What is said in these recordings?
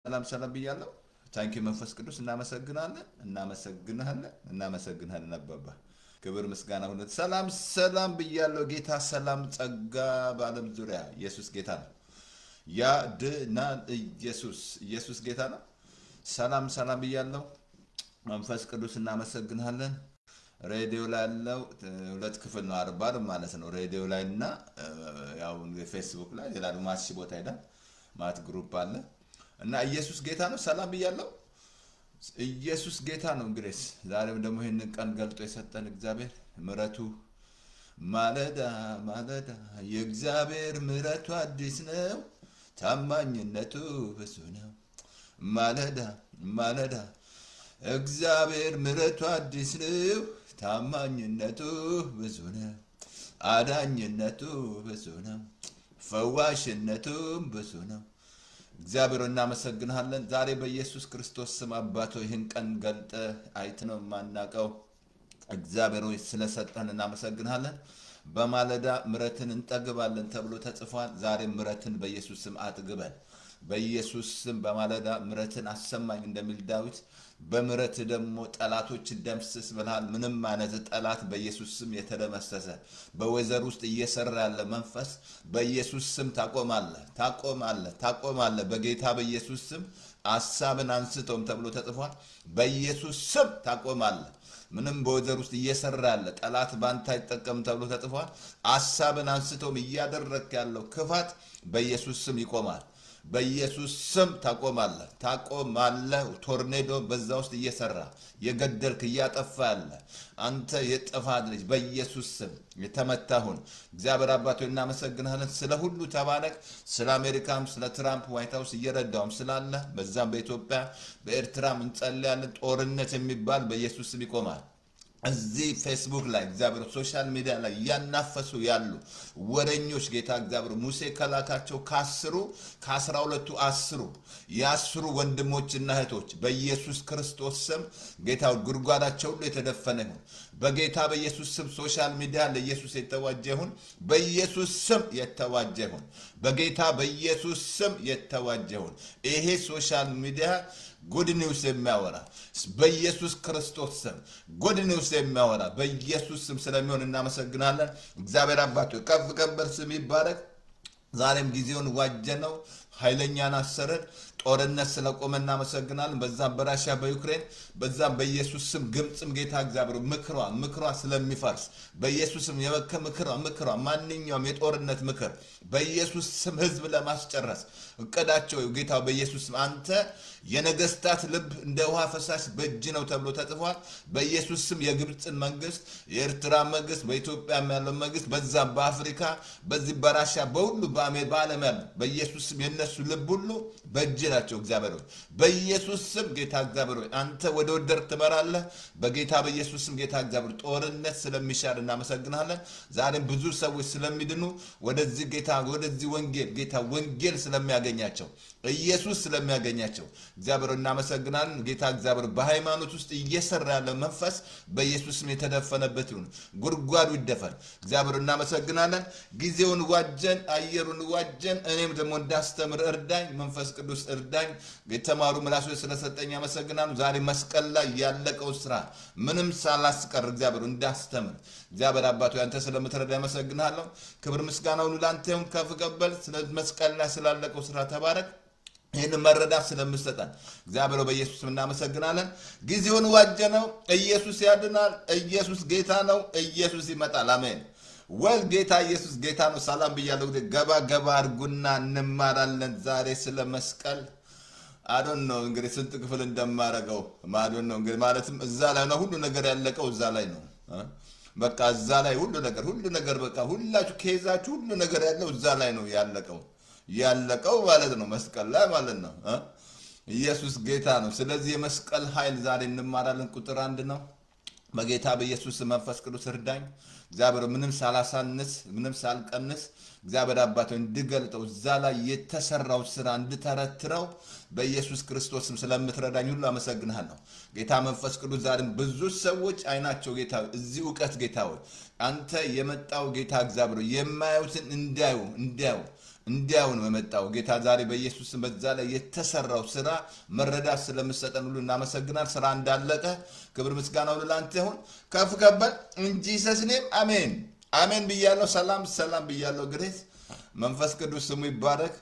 ሰላም ብያለሁ ታንኪ መንፈስ ቅዱስ እናመሰግናለን አባባ ክብር ምስጋና ሁሉ ሰላም ብያለሁ ጌታ ሰላም ጸጋ በዓለም ዙሪያ ኢየሱስ ጌታ ነው ያድናል ኢየሱስ ጌታ ነው ሰላም ብያለሁ መንፈስ ቅዱስ እናመሰግናለን ሬዲዮ ላይ ያለው ሁለት ክፍል ነው 40 ማለት ነው ሬዲዮ ላይ እና ያው ፌስቡክ ላይ ሌላ ማች ቦታ ሄዳል ማት ግሩፕ አለ እና ኢየሱስ ጌታ ነው ሰላም ብያለሁ ኢየሱስ ጌታ ነው እንግዲህ ዛሬም ደግሞ ይሄንን ቀን ገልጦ የሰጠን እግዚአብሔር ምሕረቱ ማለዳ የእግዚአብሔር ምሕረቱ አዲስ ነው ታማኝነቱ ብዙ ነው ማለዳ እግዚአብሔር ምሕረቱ አዲስ ነው ታማኝነቱ ብዙ ነው አዳኝነቱ ብዙ ነው ፈዋሽነቱ ብዙ ነው እግዚአብሔር እናመሰግናለን ዛሬ በኢየሱስ ክርስቶስ ስም አባቶ ይህን ቀን ገልጠ አይተነው ማናቀው እግዚአብሔር ሆይ ስለሰጠን እናመሰግናለን በማለዳ ምሕረትን እንጠግባለን ተብሎ ተጽፏል ዛሬ ምሕረትን በኢየሱስ ስም አጥግበን በኢየሱስ ስም በማለዳ ምሕረትን አሰማኝ እንደሚል ዳዊት በምሕረት ደግሞ ጠላቶች ደምስስ ብለሃል ምንም ማለት ጠላት በኢየሱስ ስም የተደመሰሰ በወዘር ውስጥ እየሰራ ያለ መንፈስ በኢየሱስ ስም ታቆማለህ በጌታ በኢየሱስ ስም ሐሳብን አንስቶም ተብሎ ተጽፏል በኢየሱስ ስም ታቆማለህ ምንም በወዘር ውስጥ እየሰራ ያለ ጠላት ባንተ አይጠቀም ተብሎ ተጽፏል ሐሳብን አንስቶም እያደረክ ያለው ክፋት በኢየሱስ ስም ይቆማል በኢየሱስ ስም ታቆማለህ ቶርኔዶ በዛ ውስጥ እየሰራ የገደልክ ያጠፋ ያለ አንተ የጥፋት ልጅ በኢየሱስ ስም የተመታሁን እግዚአብሔር አባቶ እናመሰግናለን ስለ ሁሉ ተባረክ ስለ አሜሪካም ስለ ትራምፕ ዋይት ሃውስ እየረዳውም ስላለ በዛም በኢትዮጵያ በኤርትራም እንጸልያለን ጦርነት የሚባል በኢየሱስ ስም ይቆማል እዚህ ፌስቡክ ላይ እግዚአብሔር ሶሻል ሚዲያ ላይ ያናፈሱ ያሉ ወረኞች ጌታ እግዚአብሔር ሙሴ ከላካቸው ከ12 10 ወንድሞችና እህቶች በኢየሱስ ክርስቶስ ስም ጌታው ጉርጓዳቸው ሁሉ የተደፈነ ይሁን በጌታ በኢየሱስ ስም ሶሻል ሚዲያ ለኢየሱስ የተዋጀ ይሁን በኢየሱስ ስም የተዋጀ ይሁን በጌታ በኢየሱስ ስም የተዋጀ ይሁን ይሄ ሶሻል ሚዲያ ጉድ ኒውስ የሚያወራ በኢየሱስ ክርስቶስ ስም ጉድ ኒውስ የሚያወራ በኢየሱስ ስም ስለሚሆን እናመሰግናለን እግዚአብሔር አባቶ ከፍ ስም ይባረክ ዛሬም ጊዜውን ዋጀነው ኃይለኛን አሰረን ጦርነት ስለቆመ እናመሰግናለን በዛም በራሺያ በዩክሬን በዛም በኢየሱስ ስም ግብጽም ጌታ እግዚአብሔር ምክሯ ስለሚፈርስ በኢየሱስ ስም ምክሯ ማንኛውም የጦርነት ምክር በኢየሱስ ስም ህዝብ ለማስጨረስ እቀዳቸው ጌታ በኢየሱስ ስም አንተ የነገስታት ልብ እንደ ውሃ ፈሳሽ በእጅ ነው ተብሎ ተጽፏል በኢየሱስ ስም የግብጽን መንግስት የኤርትራ መንግስት በኢትዮጵያ ያለው መንግስት በዛም በአፍሪካ በዚህ በራሺያ በሁሉ በዓለም ያለው በኢየሱስ ስም የነሱ ልብ ሁሉ በእጅ ናቸው እግዚአብሔር ሆይ በኢየሱስ ስም ጌታ እግዚአብሔር ሆይ አንተ ወደ ወደር ትመራለህ በጌታ በኢየሱስ ስም ጌታ እግዚአብሔር ጦርነት ስለሚሻር እናመሰግናለን ዛሬም ብዙ ሰዎች ስለሚድኑ ወደዚህ ጌታ ወደዚህ ወንጌል ስለሚያገኛቸው ኢየሱስ ስለሚያገኛቸው እግዚአብሔር እናመሰግናለን ጌታ እግዚአብሔር በሃይማኖት ውስጥ እየሰራ ያለ መንፈስ በኢየሱስ ስም የተደፈነበት ይሁን ጉርጓዱ ይደፈን እግዚአብሔር እናመሰግናለን ጊዜውን ዋጀን አየሩን ዋጀን እኔም ደግሞ እንዳስተምር እርዳኝ መንፈስ ቅዱስ እርዳኝ የተማሩ ምላሶች ስለሰጠኝ አመሰግናለሁ ዛሬ መስቀል ላይ ያለቀው ስራ ምንም ሳላስቀር እግዚአብሔር እንዳስተምር እግዚአብሔር አባቶ ያንተ ስለምትረዳ አመሰግናለሁ ክብር ምስጋና ሁሉ ላንተ ይሁን ከፍ ቀበል ስለ መስቀል ላይ ስላለቀው ስራ ተባረክ ይህን መረዳት ስለምሰጠን እግዚአብሔር በኢየሱስ እናመሰግናለን ጊዜውን ዋጀነው ኢየሱስ ያድናል ኢየሱስ ጌታ ነው ኢየሱስ ይመጣል አሜን ወል ጌታ ኢየሱስ ጌታ ነው ሰላም ብያለሁ ገባ አርጉና እንማራለን ዛሬ ስለ መስቀል አዶን ነው እንግዲህ ስንት ክፍል እንደማረገው ማዶን ነው እንግዲህ ማለትም እዛ ላይ ነው ሁሉ ነገር ያለቀው እዛ ላይ ነው በቃ እዛ ላይ ሁሉ ነገር በቃ ሁላችሁ ከይዛችሁ ሁሉ ነገር ያለው እዛ ላይ ነው ያለቀው ማለት ነው መስቀል ላይ ማለት ነው ኢየሱስ ጌታ ነው ስለዚህ የመስቀል ኃይል ዛሬ እንማራለን ቁጥር 1 ነው በጌታ በኢየሱስ መንፈስ ቅዱስ እርዳኝ እግዚአብሔር ምንም ሳላሳንስ ምንም ሳልቀንስ እግዚአብሔር አባቶ እንድገልጠው እዛ ላይ የተሰራው ስራ እንድተረትረው በኢየሱስ ክርስቶስም ስለምትረዳኝ ሁሉ አመሰግናለሁ ጌታ መንፈስ ቅዱስ ዛሬም ብዙ ሰዎች አይናቸው ጌታ እዚህ ዕውቀት ጌታ ሆይ አንተ የመጣው ጌታ እግዚአብሔር የማያዩትን እንዲያዩ እንዲያው ነው የመጣው ጌታ ዛሬ በኢየሱስ ስም በዛ ላይ የተሰራው ስራ መረዳት ስለምሰጠን ሁሉ እናመሰግናለን ስራ እንዳለቀ ክብር ምስጋና ሁሉ ላንተ ይሁን ከፍ ከበል እንጂ ሰስኔም አሜን አሜን ብያለሁ ሰላም ሰላም ብያለሁ ግሬስ መንፈስ ቅዱስ ስሙ ይባረክ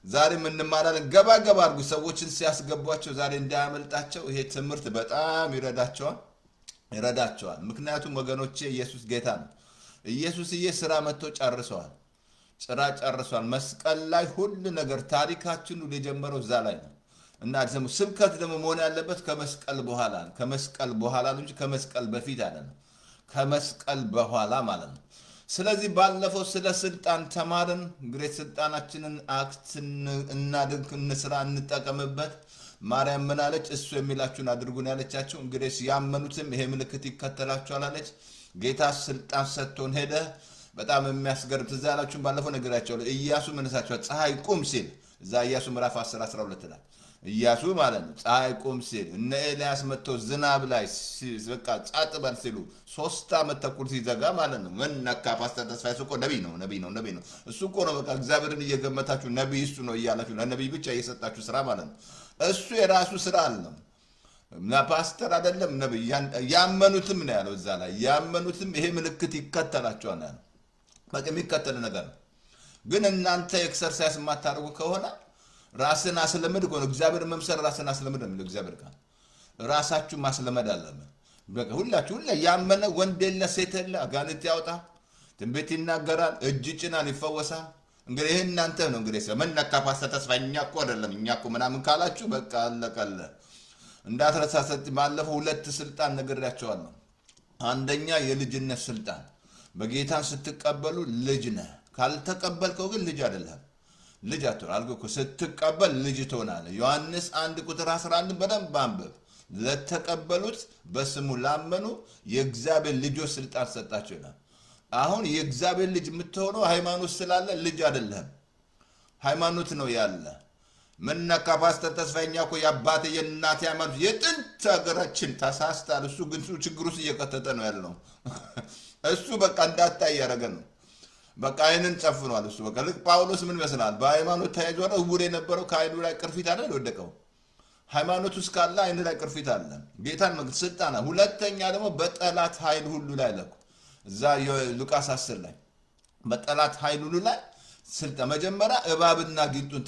ዛሬ ምን እንማራለን ገባ አድርጉ ሰዎችን ሲያስገቧቸው ዛሬ እንዳያመልጣቸው ይሄ ትምህርት በጣም ይረዳቸዋል ምክንያቱም ወገኖቼ ኢየሱስ ጌታ ነው ኢየሱስዬ ስራ መጥቶ ጨርሷል መስቀል ላይ ሁሉ ነገር ታሪካችን ሁሉ የጀመረው እዛ ላይ ነው እና ደግሞ ስብከት ደግሞ መሆን ያለበት ከመስቀል በኋላ እንጂ ከመስቀል በፊት አይደለም ከመስቀል በኋላ ማለት ነው ስለዚህ ባለፈው ስለ ስልጣን ተማርን እንግዲህ ስልጣናችንን አክት እናድርግ እንስራ እንጠቀምበት ማርያም ምን አለች እሱ የሚላችሁን አድርጉን ያለቻቸው እንግዲህ ያመኑትም ይሄ ምልክት ይከተላቸዋል አለች ጌታ ስልጣን ሰጥቶን ሄደ በጣም የሚያስገርም ተዛላችሁ ባለፈው ነገራቸው ኢያሱ ምንሳቸው ፀሐይ ቁም ሲል እዛ ኢያሱ ምዕራፍ 10 12 ላይ ኢያሱ ማለት ነው ፀሐይ ቁም ሲል እነ ኤልያስ መጥተው ዝናብ ላይ በቃ ጻጥበል ሲሉ 3 ዓመት ተኩል ሲዘጋ ማለት ነው ምን ነካ ፓስተር ተስፋዬ እኮ ነብይ ነው እሱ እኮ ነው በቃ እግዚአብሔርን እየገመታችሁ ነብይ እሱ ነው እያላችሁ ለነብይ ብቻ እየሰጣችሁ ስራ ማለት ነው እሱ የራሱ ስራ አለው እና ፓስተር አይደለም ነብይ ያመኑትም ነው ያለው እዛ ላይ ያመኑትም ይሄ ምልክት ይከተላቸዋል ነው በቃ የሚከተል ነገር ነው ግን እናንተ ኤክሰርሳይዝ ማታደርጉ ከሆነ ራስን አስለምድ ከሆነ እግዚአብሔር መምሰል ራስን አስለምድ ነው እግዚአብሔር ጋር ራሳችሁ ማስለመድ አለበት በቃ ሁላችሁ ያመነ ወንድ የለ ሴት የለ አጋንንት ያወጣ ትንቢት ይናገራል እጅ ጭናል ይፈወሳል እንግዲህ እናንተ ነው እንግዲህ ሰመነካ ፓስተር ተስፋኛ እኮ አይደለም እኛ እኮ ምናምን ካላችሁ በቃ አለቀለ እንዳትረሳሰት ባለፈው ሁለት ስልጣን ነግሬያቸዋለሁ አንደኛ የልጅነት ስልጣን በጌታን ስትቀበሉ ልጅ ነህ ካልተቀበልከው ግን ልጅ አይደለም ልጅ አትሆናልኩ ስትቀበል ልጅ ትሆናለህ ዮሐንስ 1:11 በደንብ አንብብ ለተቀበሉት በስሙ ላመኑ የእግዚአብሔር ልጆች ስልጣን ሰጣቸው ይላል አሁን የእግዚአብሔር ልጅ የምትሆነው ሃይማኖት ስላለ ልጅ አይደለም ሃይማኖት ነው ያለ ምንነካ ፓስተር ተስፋኛ እኮ ያባቴ የእናቴ ሃይማኖት የጥንት ሀገራችን ተሳስታል እሱ ግን ችግሩስ እየከተተ ነው ያለው እሱ በቃ እንዳታይ ያረገ ነው በቃ አይንን ጨፍኗል እሱ በቃ ልክ ጳውሎስ ምን መስላል በሃይማኖት ተያይዞ ነው ውር የነበረው ከአይኑ ላይ ቅርፊት አይደል ወደቀው ሃይማኖት ውስጥ ካለ አይኑ ላይ ቅርፊት አለ ጌታን ስልጣን ሁለተኛ ደግሞ በጠላት ኃይል ሁሉ ላይ ለኩ እዛ ሉቃስ 10 ላይ በጠላት ኃይል ሁሉ ላይ ስልጣን መጀመሪያ እባብና ጊንጡን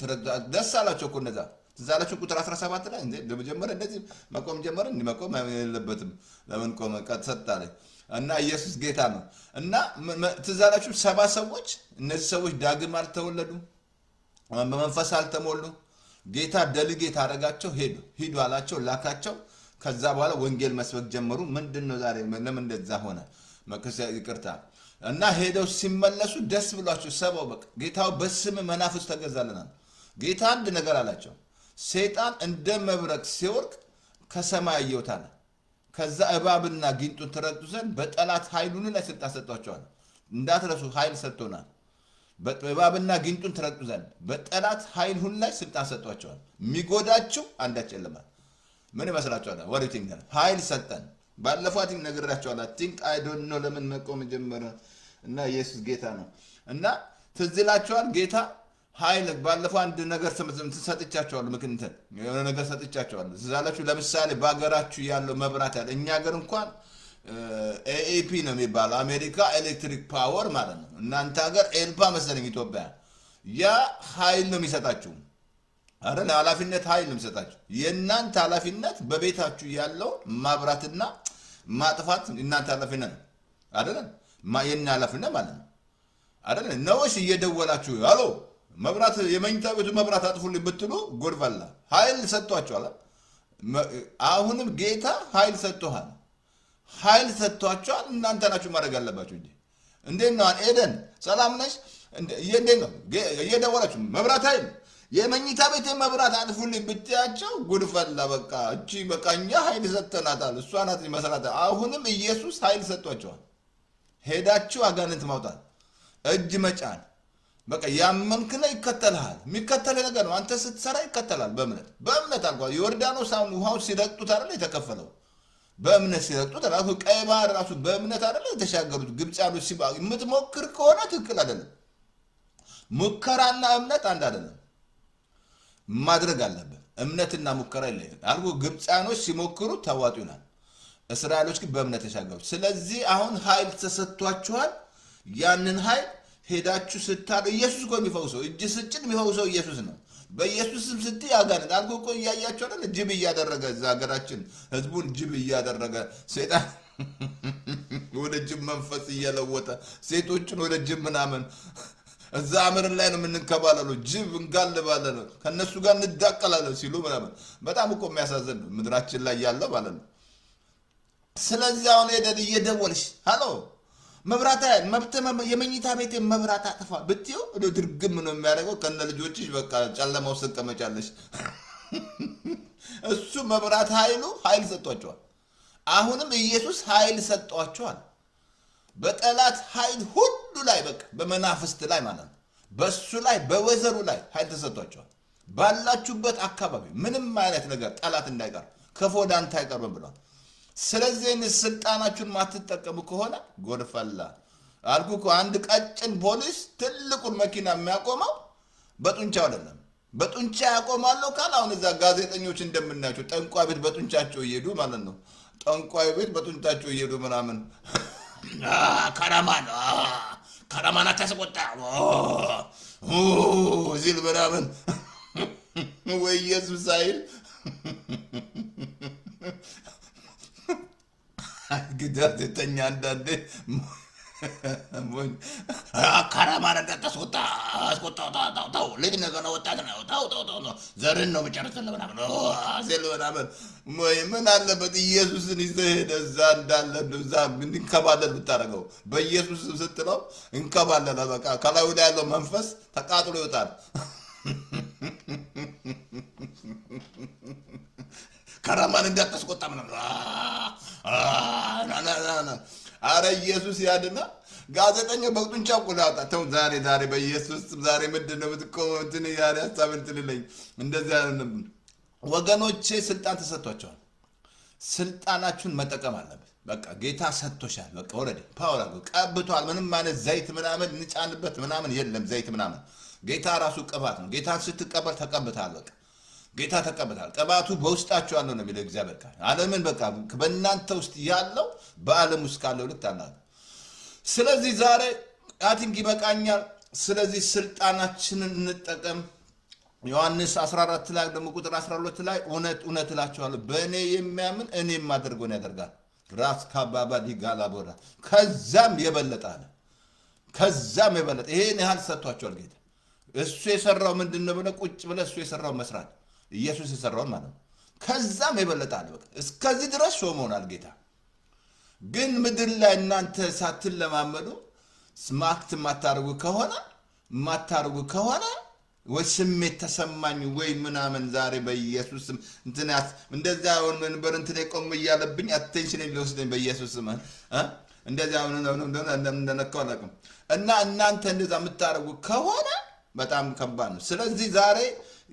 ደስ አላቸው እኮ እነዛ ትዛላችሁ ቁጥር 17 ላይ እንዴ ለመጀመሪያ እንደዚህ መቆም ጀመረ እንዲመቆም የለበትም ለምን ቆመ ቀጥታለ እና ኢየሱስ ጌታ ነው እና ትዛላችሁ 70 ሰዎች እነዚህ ሰዎች ዳግም አልተወለዱ በመንፈስ አልተሞሉ ጌታ ደልጌት አረጋቸው ሄዱ አላቸው ላካቸው ከዛ በኋላ ወንጌል መስበክ ጀመሩ ምንድነው ዛሬ ለምን እንደዛ ሆነ መከሰ ይቅርታ እና ሄደው ሲመለሱ ደስ ብሏቸው ሰባው በቃ ጌታው በስም መናፍስ ተገዛለናል ጌታ አንድ ነገር አላቸው ሰይጣን እንደ መብረቅ ሲወርቅ ከሰማይ ያየውታል ከዛ እባብና ጊንጡን ተረግጡ ዘንድ በጠላት ኃይሉን ላይ ስልጣን ሰጥቷቸዋል እንዳትረሱ ኃይል ሰጥቶናል በእባብና ጊንጡን ተረግጡ ዘንድ በጠላት ኃይል ሁሉ ላይ ስልጣን ሰጥቷቸዋል የሚጎዳቸው አንዳች የለም ምን ይመስላችኋል ወሪቲንግ ኃይል ሰጠን ባለፈው ነገራቸዋል ቲንክ አይ ዶንት ኖ ለምን መቆም ጀመረ እና ኢየሱስ ጌታ ነው እና ትዝላችኋል ጌታ ኃይል ባለፈው አንድ ነገር ሰጥቻቸዋል ምክንያት የሆነ ነገር ሰጥቻቸዋል ትዛላችሁ ለምሳሌ ባገራችሁ ያለው መብራት ያለ እኛ ሀገር እንኳን ኤኤፒ ነው የሚባለው አሜሪካ ኤሌክትሪክ ፓወር ማለት ነው እናንተ ሀገር ኤልፓ መሰለኝ ኢትዮጵያ ያ ኃይል ነው የሚሰጣችሁ አይደል ኃላፊነት ኃይል ነው የሚሰጣችሁ የእናንተ ኃላፊነት በቤታችሁ ያለው ማብራትና ማጥፋት እናንተ ኃላፊነት አይደል የኛ ኃላፊነት ማለት ነው አይደል ነውሽ እየደወላችሁ አሎ መብራት የመኝታ ቤቱ መብራት አጥፉልኝ ብትሉ ጎድቫላ ኃይል ሰጥቷቸዋል አሁንም ጌታ ኃይል ሰጥቷል ኃይል ሰጥቷቸዋል እናንተ ናችሁ ማድረግ ያለባችሁ እንዴ ነው ኤደን ሰላም ነሽ እንዴ ነው እየደወላችሁ መብራት ኃይል የመኝታ ቤት መብራት አጥፉልኝ ብትያቸው ጎድቫላ በቃ እቺ በቃኛ ኃይል ሰጥተናታል እሷ ናት መስራት አሁንም ኢየሱስ ኃይል ሰጥቷቸዋል ሄዳችሁ አጋንንት ማውጣት እጅ መጫን በቃ ያመንክ ነው ይከተልሃል የሚከተል ነገር ነው አንተ ስትሰራ ይከተላል በእምነት አልኳ ዮርዳኖስ አሁን ውሃው ሲረግጡት አይደል የተከፈለው በእምነት ሲረግጡት ራሱ ቀይ ባህር ራሱ በእምነት አይደል የተሻገሩት ግብጻኖች ሲባሉ የምትሞክር ከሆነ ትክክል አይደለም ሙከራና እምነት አንድ አይደለም ማድረግ አለበት እምነትና ሙከራ ይለያል አልኩ ግብፃኖች ሲሞክሩ ተዋጡ ይላል እስራኤሎች ግን በእምነት ተሻገሩ ስለዚህ አሁን ኃይል ተሰጥቷቸዋል ያንን ኃይል ሄዳችሁ ስታዱ ኢየሱስ እኮ የሚፈውሰው እጅ ስጭን የሚፈውሰው ኢየሱስ ነው በኢየሱስ ስም ስትይ ያጋንንት አልኩ እኮ እያያቸው አይደል ጅብ እያደረገ እዛ ሀገራችን ህዝቡን ጅብ እያደረገ ሰይጣን ወደ ጅብ መንፈስ እየለወጠ ሴቶችን ወደ ጅብ ምናምን እዛ አመር ላይ ነው የምንከባለለው ጅብ እንጋልባለን ከነሱ ጋር እንዳቀላለን ሲሉ ምናምን በጣም እኮ የሚያሳዝን ምድራችን ላይ ያለው ማለት ነው ስለዚህ አሁን ሄደን እየደወልሽ ሃሎ መብራት የመኝታ ቤት መብራት አጥፋ ብትዩ ድርግም ነው የሚያደርገው ከነ ልጆችሽ በቃ ጨለማው ስቀመጫለሽ እሱ መብራት ኃይል ሰጥቷቸዋል አሁንም ኢየሱስ ኃይል ሰጥቷቸዋል በጠላት ኃይል ሁሉ ላይ በቃ በመናፍስት ላይ ማለት ነው በሱ ላይ በወዘሩ ላይ ኃይል ተሰጥቷቸዋል ባላችሁበት አካባቢ ምንም አይነት ነገር ጠላት እንዳይቀር ከፎዳን ታይቀርም ብሏል ስለዚህ ስልጣናችሁን ማትጠቀሙ ከሆነ ጎርፈላ አልኩ አንድ ቀጭን ፖሊስ ትልቁን መኪና የሚያቆመው በጡንቻው አይደለም በጡንቻ ያቆማለው ካል አሁን እዛ ጋዜጠኞች እንደምናያቸው ጠንቋይ ቤት በጡንቻቸው ይሄዱ ማለት ነው ጠንቋይ ቤት በጡንቻቸው ይሄዱ ምናምን ካራማና ተስቆጣ ዚል ምናምን ወይ ኢየሱስ አይል ጋዜጠኛ አንዳንዴ ካራማና ተስቆጣ ታው ልጅ ነገር ወጣት ነው ታው ዘርን ነው መጨረስን ምናምን ዚል ምናምን ምን አለበት ኢየሱስን ይዘህ እዛ እንዳለ እዛ እንከባለል ብታረገው በኢየሱስ ስትለው እንከባለል በቃ ከላዩ ላይ ያለው መንፈስ ተቃጥሎ ይወጣል ካራማን እንዳትስቆጣ ምናምን አረ ኢየሱስ ያድና ጋዜጠኛው በጡንቻው ቆላጣ ተው ዛሬ በኢየሱስ ዛሬ ምንድነው ብትቆም እንትን ያለ ሐሳብ እንትን ይለኝ እንደዛ ወገኖቼ ስልጣን ተሰጥቷቸዋል ስልጣናችሁን መጠቀም አለበት በቃ ጌታ ሰጥቶሻል በቃ ኦሬዲ ፓወር አለው ቀብቷል ምንም ማለት ዘይት ምናምን ንጫንበት ምናምን የለም ዘይት ምናምን ጌታ ራሱ ቅባት ነው ጌታን ስትቀበል ተቀብታል በቃ ጌታ ተቀብታል ቅባቱ በውስጣችሁ ያለው ነው የሚለው እግዚአብሔር ቃል ዓለምን በቃ በእናንተ ውስጥ ያለው በዓለም ውስጥ ካለው ልታናል ስለዚህ ዛሬ አቲንግ ይበቃኛል ስለዚህ ስልጣናችንን እንጠቀም ዮሐንስ 14 ላይ ደግሞ ቁጥር 12 ላይ እውነት እላችኋለሁ በእኔ የሚያምን እኔ የማደርገውን ያደርጋል ራስ ካባባ ዲጋላቦራ ከዛም የበለጠ ይሄን ያህል ሰጥቷቸዋል ጌታ እሱ የሰራው ምንድነው ብለ ቁጭ ብለ እሱ የሰራው መስራት ኢየሱስ የሰራው ማለት ነው ከዛም የበለጠ በቃ እስከዚህ ድረስ ሾሞናል ጌታ ግን ምድር ላይ እናንተ ሳትለማመዱ ስማክት ማታርጉ ከሆነ ወይ ስሜት ተሰማኝ ወይ ምናምን ዛሬ በኢየሱስ እንትናስ እንደዛ አሁን መንበር እንትን ቆም ይያለብኝ አቴንሽን ሊወስደኝ በኢየሱስ ስም እንደዛ አሁን እንደነካው አላውቅም እና እናንተ እንደዛ የምታርጉ ከሆነ በጣም ከባድ ነው ስለዚህ ዛሬ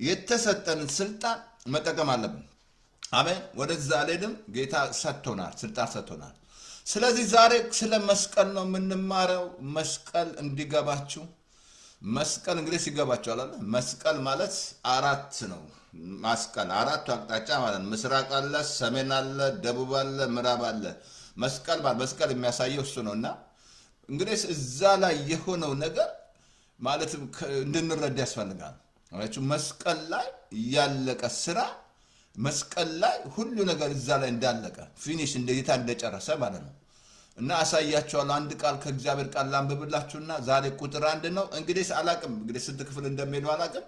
የተሰጠን ስልጣን መጠቀም አለብን አሜን ወደዛ አለድም ጌታ ሰጥቶናል ስልጣን ሰጥቶናል ስለዚህ ዛሬ ስለ መስቀል ነው የምንማረው መስቀል እንዲገባችሁ መስቀል እንግዲህ ሲገባችሁ አይደል መስቀል ማለት አራት ነው መስቀል አራቱ አቅጣጫ ማለት ምስራቅ አለ ሰሜን አለ ደቡብ አለ ምዕራብ አለ መስቀል የሚያሳየው እሱ ነውና እንግዲህ እዛ ላይ የሆነው ነገር ማለት እንድንረዳ ያስፈልጋል ማለት መስቀል ላይ ያለቀ ስራ መስቀል ላይ ሁሉ ነገር እዛ ላይ እንዳለቀ ፊኒሽ እንደይታ እንደጨረሰ ማለት ነው እና አሳያችኋለሁ አንድ ቃል ከእግዚአብሔር ቃል ላንብብላችሁና ዛሬ ቁጥር 1 ነው እንግዲህ አላቅም እንግዲህ ስንት ክፍል እንደሚሄዱ አላቅም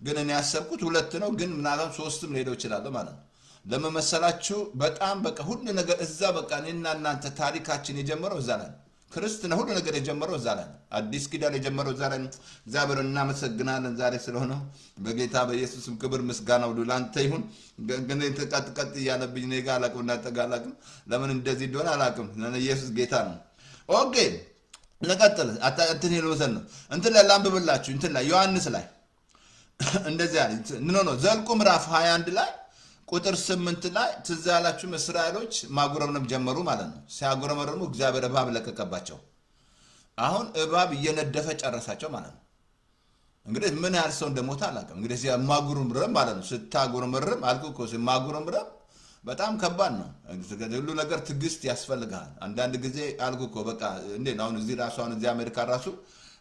ግን እኔ ያሰብኩት 2 ነው ግን ምናልባት 3ም ሊሄዱ ይችላል ማለት ነው ለመመሰላችሁ በጣም በቃ ሁሉ ነገር እዛ በቃ እኔና እናንተ ታሪካችን የጀመረው እዛ ላይ ክርስትና ሁሉ ነገር የጀመረው እዛ ላይ አዲስ ኪዳን የጀመረው እዛ ላይ እግዚአብሔር እናመሰግናለን ዛሬ ስለሆነው በጌታ በኢየሱስም ክብር ምስጋና ሁሉ ላንተ ይሁን ግን ተቀጥቀጥ ያለብኝ ነው ጋላቁ እናጠጋላቁ ለምን እንደዚህ እንደሆነ አላቅም ኢየሱስ ጌታ ነው ኦኬ ለቀጥል እንትን ይሉዘን ነው እንትን ላይ ላንብብላችሁ እንትን ላይ ዮሐንስ ላይ እንደዚህ አለ ኖ ዘልቁ ምዕራፍ 21 ላይ ቁጥር 8 ላይ ትዛላችሁ እስራኤሎች ማጉረምረም ጀመሩ ማለት ነው ሲያጉረመረሙ እግዚአብሔር እባብ ለቀቀባቸው አሁን እባብ እየነደፈ ጨረሳቸው ማለት ነው እንግዲህ ምን ያህል ሰው እንደሞተ አላውቅም። እንግዲህ ማጉረምረም ማለት ነው። ስታጉረምረም አልኩህ እኮ ማጉረምረም በጣም ከባድ ነው። ሁሉ ነገር ትዕግስት ያስፈልጋል። አንዳንድ ጊዜ አልኩህ እኮ በቃ እንዴት ነው አሁን እዚህ ራሱ አሁን እዚህ አሜሪካ ራሱ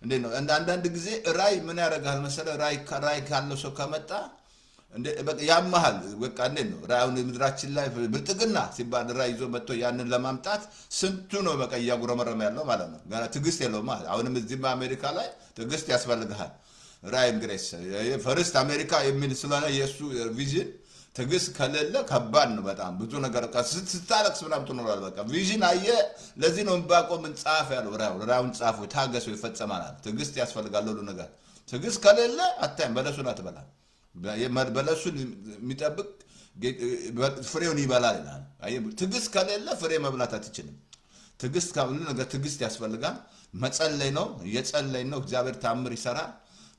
እንዴት ነው አንዳንድ ጊዜ ራይ ምን ያደርጋል መሰለህ? ራይ ካለው ሰው ከመጣ በቃ ያማሃል። በቃ እንዴት ነው ራዩን ምድራችን ላይ ብልጥግና ሲባል ራይ ይዞ መጥቶ ያንን ለማምጣት ስንቱ ነው በቃ እያጉረመረመ ያለው ማለት ነው። ገና ትዕግስት የለውም ማለት አሁንም እዚህ በአሜሪካ ላይ ትዕግስት ያስፈልጋል። ራይ ግሬስ ፈርስት አሜሪካ የሚል ስለሆነ የሱ ቪዥን ትዕግስት ከሌለ ከባድ ነው በጣም ብዙ ነገር ስታለቅስ ምናምን ትኖራለህ። በቃ ቪዥን አየህ። ለዚህ ነው ዕንባቆም ጻፍ ያለው ራዩን ጻፉ ታገሱ ይፈጸማል። ትዕግስት ያስፈልጋል ሁሉ ነገር። ትዕግስት ከሌለ አታይም። በለሱን አትበላም። በለሱን የሚጠብቅ ፍሬውን ይበላል ይላል። አየህ ትዕግስት ከሌለ ፍሬ መብላት አትችልም። ትዕግስት ካለ ነገር ትዕግስት ያስፈልጋል። መጸለይ ነው። እየጸለይ ነው እግዚአብሔር ታምር ይሰራል።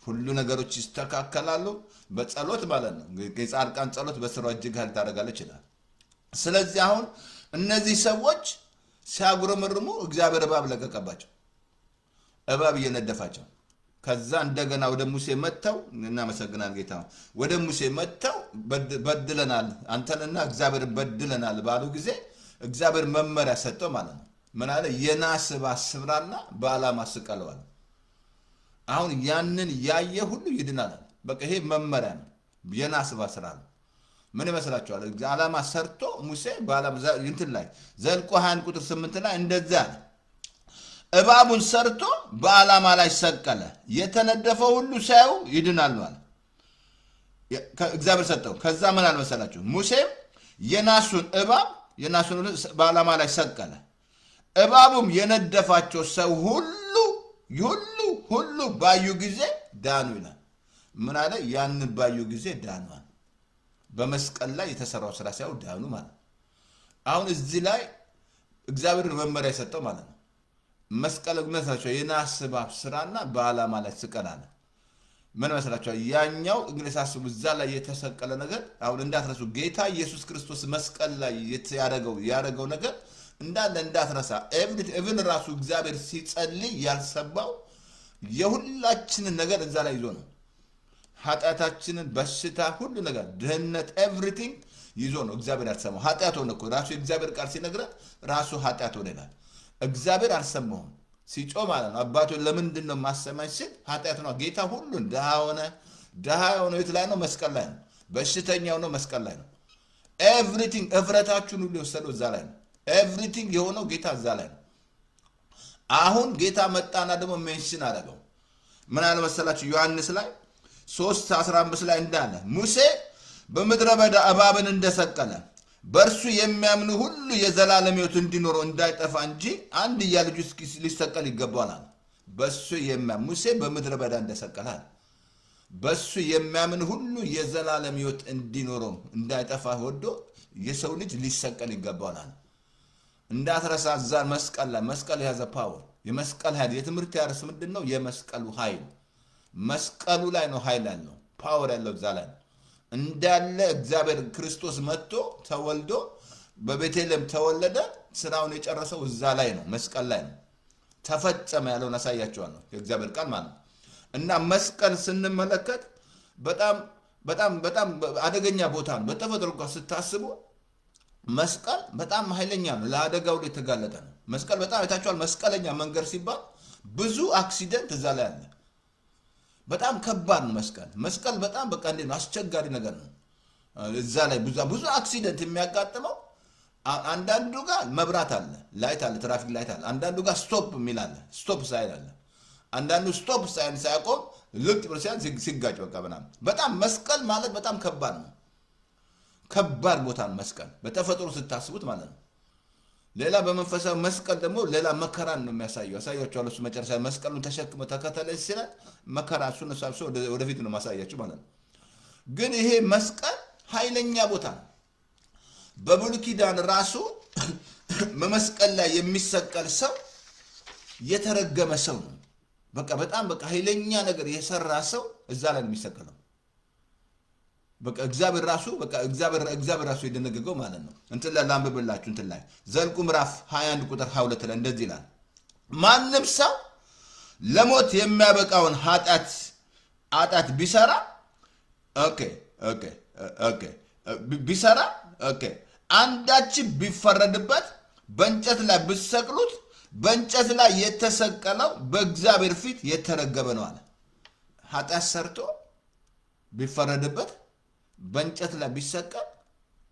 ሁሉ ነገሮች ይስተካከላሉ በጸሎት ማለት ነው። የጻድቃን ጸሎት በስራው እጅግ ኃይል ታደርጋለች ይላል። ስለዚህ አሁን እነዚህ ሰዎች ሲያጉረመርሙ እግዚአብሔር እባብ ለቀቀባቸው። እባብ እየነደፋቸው ከዛ እንደገና ወደ ሙሴ መጥተው እናመሰግናለን ጌታ ወደ ሙሴ መጥተው በድለናል አንተንና እግዚአብሔር በድለናል ባሉ ጊዜ እግዚአብሔር መመሪያ ሰጠው ማለት ነው። ምን አለ? የናስ እባብ ስራና በዓላማ ስቀለዋል። አሁን ያንን ያየ ሁሉ ይድናል። በቃ ይሄ መመሪያ ነው። የናስ እባብ ስራ ነው። ምን ይመስላችኋል? ዓላማ ሰርቶ ሙሴ በዓላማ እንትን ላይ ዘልቆ 20 ቁጥር 8 ላይ እንደዛ ነው። እባቡን ሰርቶ በዓላማ ላይ ሰቀለ። የተነደፈው ሁሉ ሳይው ይድናል ማለት እግዚአብሔር ሰጠው። ከዛ ምን አልመሰላችሁ? ሙሴ የናሱን እባብ በዓላማ ላይ ሰቀለ። እባቡም የነደፋቸው ሰው ሁሉ ባዩ ጊዜ ዳኑ ይላል። ምን አለ? ያንን ባዩ ጊዜ ዳኑ። በመስቀል ላይ የተሰራው ስራ ሳይው ዳኑ ማለት። አሁን እዚህ ላይ እግዚአብሔር መመሪያ የሰጠው ማለት ነው። መስቀል መስላችሁ የናስ እባብ ስራና በዓላማ ላይ ስቀላለ ምን መስላችሁ? ያኛው እንግዲህ ሳስቡ እዛ ላይ የተሰቀለ ነገር አሁን እንዳትረሱ። ጌታ ኢየሱስ ክርስቶስ መስቀል ላይ ያደረገው ነገር እንዳለ እንዳትረሳ። ኢቭን ራሱ እግዚአብሔር ሲጸልይ ያልሰባው የሁላችንን ነገር እዛ ላይ ይዞ ነው። ኃጢአታችንን፣ በሽታ፣ ሁሉ ነገር፣ ድህነት፣ ኤቭሪቲንግ ይዞ ነው እግዚአብሔር ያልሰማው። ኃጢአት ሆነ እኮ ራሱ የእግዚአብሔር ቃል ሲነግረን ራሱ ኃጢአት ሆነ ይላል። እግዚአብሔር አልሰማውም ሲጮህ ማለት ነው። አባቱ ለምንድን ነው ማሰማኝ ሲል ኃጢአት ነው። ጌታ ሁሉን ድሃ የሆነ የት ላይ ነው? መስቀል ላይ ነው። በሽተኛ ነው መስቀል ላይ ነው። ኤቭሪቲንግ እፍረታችሁን ሁሉ የወሰደው እዛ ላይ ነው። ኤቭሪቲንግ የሆነው ጌታ እዛ ላይ ነው። አሁን ጌታ መጣና ደግሞ ሜንሽን አደረገው። ምን አለ መሰላችሁ? ዮሐንስ ላይ 3:15 ላይ እንዳለ ሙሴ በምድረ በዳ እባብን እንደሰቀለ በእርሱ የሚያምኑ ሁሉ የዘላለም ሕይወት እንዲኖረው እንዳይጠፋ እንጂ አንድያ ልጁ ሊሰቀል ይገባዋል። በእሱ የሚያምን ሙሴ በምድረ በዳ እንደሰቀለ በእሱ የሚያምን ሁሉ የዘላለም ሕይወት እንዲኖረው እንዳይጠፋ ወዶ የሰው ልጅ ሊሰቀል ይገባዋል። እንዳትረሳ እዛ መስቀል ያዘ ፓወር። የመስቀል ኃይል የትምህርት ያርስ ምንድነው? የመስቀሉ ኃይል መስቀሉ ላይ ነው ኃይል ያለው ፓወር ያለው እዛ ላይ እንዳለ እግዚአብሔር ክርስቶስ መጥቶ ተወልዶ በቤተልሔም ተወለደ። ስራውን የጨረሰው እዛ ላይ ነው፣ መስቀል ላይ ነው። ተፈጸመ ያለውን አሳያቸዋለሁ የእግዚአብሔር ቃል ማለት ነው። እና መስቀል ስንመለከት በጣም አደገኛ ቦታ ነው። በተፈጥሮ እንኳን ስታስቡ መስቀል በጣም ኃይለኛ ነው። ለአደጋው የተጋለጠ ነው። መስቀል በጣም አይታችኋል። መስቀለኛ መንገድ ሲባል ብዙ አክሲደንት እዛ ላይ አለ። በጣም ከባድ ነው መስቀል በጣም በቃ እንዴ ነው አስቸጋሪ ነገር ነው። እዛ ላይ ብዙ አክሲደንት የሚያጋጥመው አንዳንዱ ጋር መብራት አለ፣ ላይት አለ፣ ትራፊክ ላይት አለ። አንዳንዱ ጋር ስቶፕ የሚል አለ፣ ስቶፕ ሳይን አለ። አንዳንዱ ስቶፕ ሳይን ሳያቆም ልክ ብርሲያን ሲጋጭ በጣም መስቀል ማለት በጣም ከባድ ነው። ከባድ ቦታ ነው መስቀል በተፈጥሮ ስታስቡት ማለት ነው። ሌላ በመንፈሳዊ መስቀል ደግሞ ሌላ መከራን ነው የሚያሳየው። አሳያችኋለሁ። እሱ መጨረሻ መስቀሉን ተሸክሞ ተከተለ ሲላል መከራ እሱን ሳብሶ ወደፊት ነው ማሳያችሁ ማለት ነው። ግን ይሄ መስቀል ኃይለኛ ቦታ ነው። በብሉይ ኪዳን ራሱ በመስቀል ላይ የሚሰቀል ሰው የተረገመ ሰው ነው። በጣም ኃይለኛ ነገር የሰራ ሰው እዛ ላይ ነው የሚሰቀለው። እግዚአብሔር ራሱ የደነገገው ማለት ነው። እንትን ላይ ላንብብላችሁ። እንትን ላይ ዘኍልቍ ምዕራፍ 21 ቁጥር 22 ላይ እንደዚህ ይላል፣ ማንም ሰው ለሞት የሚያበቃውን ኃጢአት ኃጢአት ቢሰራ ኦኬ ኦኬ ኦኬ ቢሰራ ኦኬ አንዳች ቢፈረድበት በእንጨት ላይ ብትሰቅሉት በእንጨት ላይ የተሰቀለው በእግዚአብሔር ፊት የተረገመ ነው አለ። ኃጢአት ሰርቶ ቢፈረድበት በእንጨት ላይ ቢሰቀል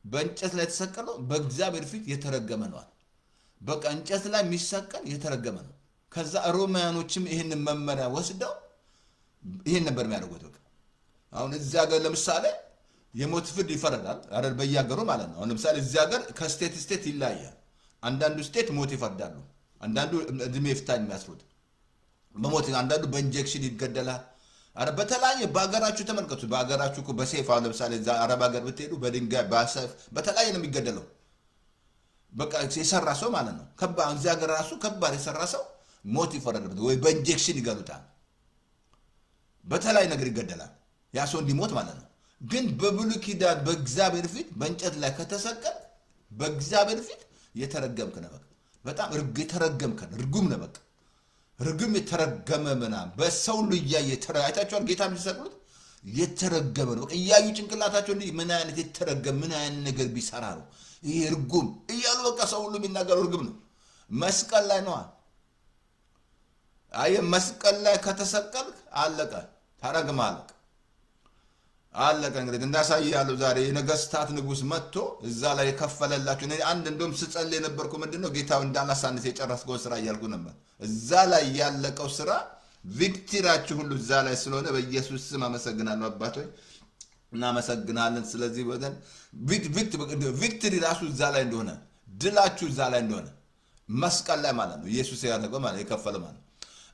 በእንጨት ላይ የተሰቀለው በእግዚአብሔር ፊት የተረገመ ነው አለ። በቃ እንጨት ላይ የሚሰቀል የተረገመ ነው። ከዛ ሮማያኖችም ይህንን መመሪያ ወስደው ይህን ነበር የሚያደርጉት። በቃ አሁን እዚህ ሀገር ለምሳሌ የሞት ፍርድ ይፈረዳል አይደል? በየሀገሩ ማለት ነው። አሁን ለምሳሌ እዚህ ሀገር ከስቴት ስቴት ይለያያል። አንዳንዱ ስቴት ሞት ይፈርዳሉ፣ አንዳንዱ እድሜ ይፍታኝ የሚያስሩት በሞት፣ አንዳንዱ በኢንጀክሽን ይገደላል። አረ በተለያየ በአገራችሁ ተመልከቱ። በአገራችሁ እኮ በሴፍ አሁን ለምሳሌ እዛ አረብ ሀገር ብትሄዱ በድንጋይ በሰይፍ በተለያየ ነው የሚገደለው። በቃ የሰራ ሰው ማለት ነው። ከባድ እዚህ ሀገር ራሱ ከባድ የሰራ ሰው ሞት ይፈረድበት ወይ በኢንጀክሽን ይገሉታል፣ በተለያየ ነገር ይገደላል ያ ሰው እንዲሞት ማለት ነው። ግን በብሉይ ኪዳን በእግዚአብሔር ፊት በእንጨት ላይ ከተሰቀል በእግዚአብሔር ፊት የተረገምክ ነህ። በቃ በጣም የተረገምክ ርጉም ነህ። በቃ ርጉም የተረገመ ምናምን በሰው ሁሉ እያየ አይታችኋል። ጌታ የሚሰቅሉት የተረገመ ነው። በቃ እያዩ ጭንቅላታቸው እንዲህ ምን አይነት የተረገመ ምን አይነት ነገር ቢሰራ ነው ይሄ ርጉም እያሉ በቃ ሰው ሁሉ የሚናገረው ርጉም ነው። መስቀል ላይ ነው። አይ መስቀል ላይ ከተሰቀልክ አለቀ፣ ተረግመሃል አለቀ። እንግዲህ እንዳሳያለሁ ዛሬ የነገስታት ንጉስ መጥቶ እዛ ላይ የከፈለላችሁ እኔ አንድ እንደውም ስጸልይ የነበርኩ ምንድነው ጌታው እንዳላሳንስ የጨረስከው ስራ እያልኩ ነበር። እዛ ላይ ያለቀው ስራ ቪክትሪያችሁ ሁሉ እዛ ላይ ስለሆነ በኢየሱስ ስም አመሰግናለሁ አባቶች እናመሰግናለን። ስለዚህ ወደን ቪክትሪ ራሱ እዛ ላይ እንደሆነ ድላችሁ እዛ ላይ እንደሆነ መስቀል ላይ ማለት ነው ኢየሱስ ያደረገው ማለት የከፈለ ማለት።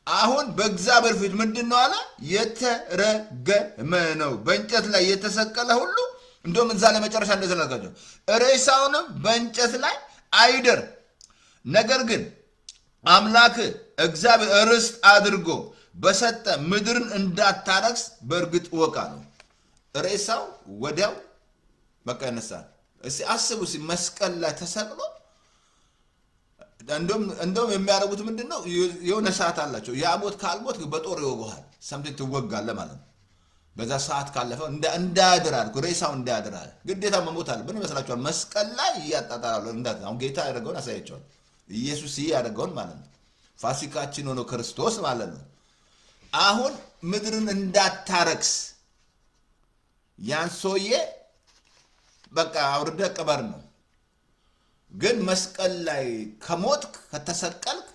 አሁን በእግዚአብሔር ፊት ምንድነው አለ? የተረገመ ነው በእንጨት ላይ የተሰቀለ ሁሉ። እንደውም እዛ ላይ መጨረሻ እንደዘለጋቸው ሬሳውንም በእንጨት ላይ አይደር፣ ነገር ግን አምላክ እግዚአብሔር ርስት አድርጎ በሰጠ ምድርን እንዳታረክስ በእርግጥ እወቅ ነው። ሬሳው ወዲያው በቃ ይነሳል። እስቲ አስቡ፣ መስቀል ላይ ተሰቅሎ እንደውም የሚያደርጉት ምንድነው? የሆነ ሰዓት አላቸው። ያ ሞት ካልሞት በጦር ይወጋሃል፣ ሰምተህ ትወጋለህ ማለት ነው። በዛ ሰዓት ካለፈ እንዳያድር አልኩ፣ ሬሳው እንዳያድር አለ። ግዴታ መሞት አለ። ምን ይመስላችኋል? መስቀል ላይ እያጣጣላሉ እንዳት አሁን ጌታ ያደረገውን አሳያቸዋል። ኢየሱስ ያደረገውን ማለት ነው። ፋሲካችን ሆኖ ክርስቶስ ማለት ነው። አሁን ምድርን እንዳታረክስ ያን ሰውዬ በቃ አውርደህ ቅበር ነው። ግን መስቀል ላይ ከሞትክ ከተሰቀልክ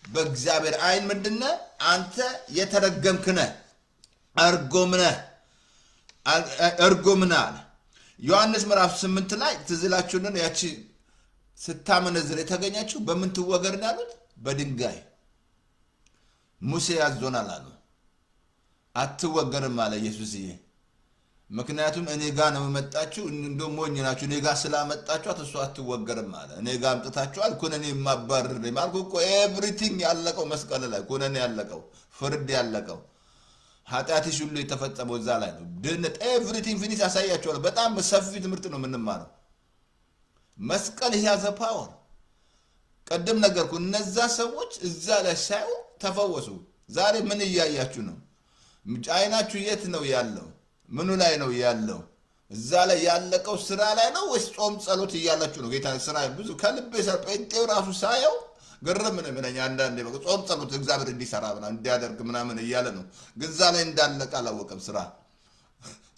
በእግዚአብሔር አይን ምንድነህ? አንተ የተረገምክ ነህ፣ እርጉም ነህ አለ። ዮሐንስ ምዕራፍ 8 ላይ ትዝላችሁንን ያቺ ስታመነዝር የተገኘችው በምን ትወገር እንዳሉት? በድንጋይ ሙሴ ያዞናል አሉ። አትወገርም አለ ኢየሱስዬ። ምክንያቱም እኔ ጋር ነው የመጣችሁ፣ እንደውም ሞኝ ናችሁ፣ እኔ ጋር ስላመጣችኋት እሷ አትወገርም አለ። እኔ ጋር አምጥታችኋል፣ ኩነኔ የማባረር ማለት እኮ ኤቭሪቲንግ ያለቀው መስቀል ላይ፣ ኩነኔ ያለቀው፣ ፍርድ ያለቀው፣ ኃጢአትሽ ሁሉ የተፈጸመው እዛ ላይ ነው። ድነት ኤቭሪቲንግ ፊኒሽ ያሳያችኋል። በጣም ሰፊ ትምህርት ነው የምንማረው። መስቀል ያዘ ፓወር። ቀደም ነገርኩ፣ እነዛ ሰዎች እዛ ላይ ሳይው ተፈወሱ። ዛሬ ምን እያያችሁ ነው? አይናችሁ የት ነው ያለው? ምኑ ላይ ነው ያለው? እዛ ላይ ያለቀው ስራ ላይ ነው ወይስ ጾም ጸሎት እያላችሁ ነው? ጌታ ስራ ብዙ ከልቤ ጴንጤው ራሱ ሳየው ግርም ነው የሚለኝ አንዳንዴ። በቃ ጾም ጸሎት እግዚአብሔር እንዲሰራ ምናምን እንዲያደርግ ምናምን እያለ ነው። ግን እዛ ላይ እንዳለቀ አላወቀም።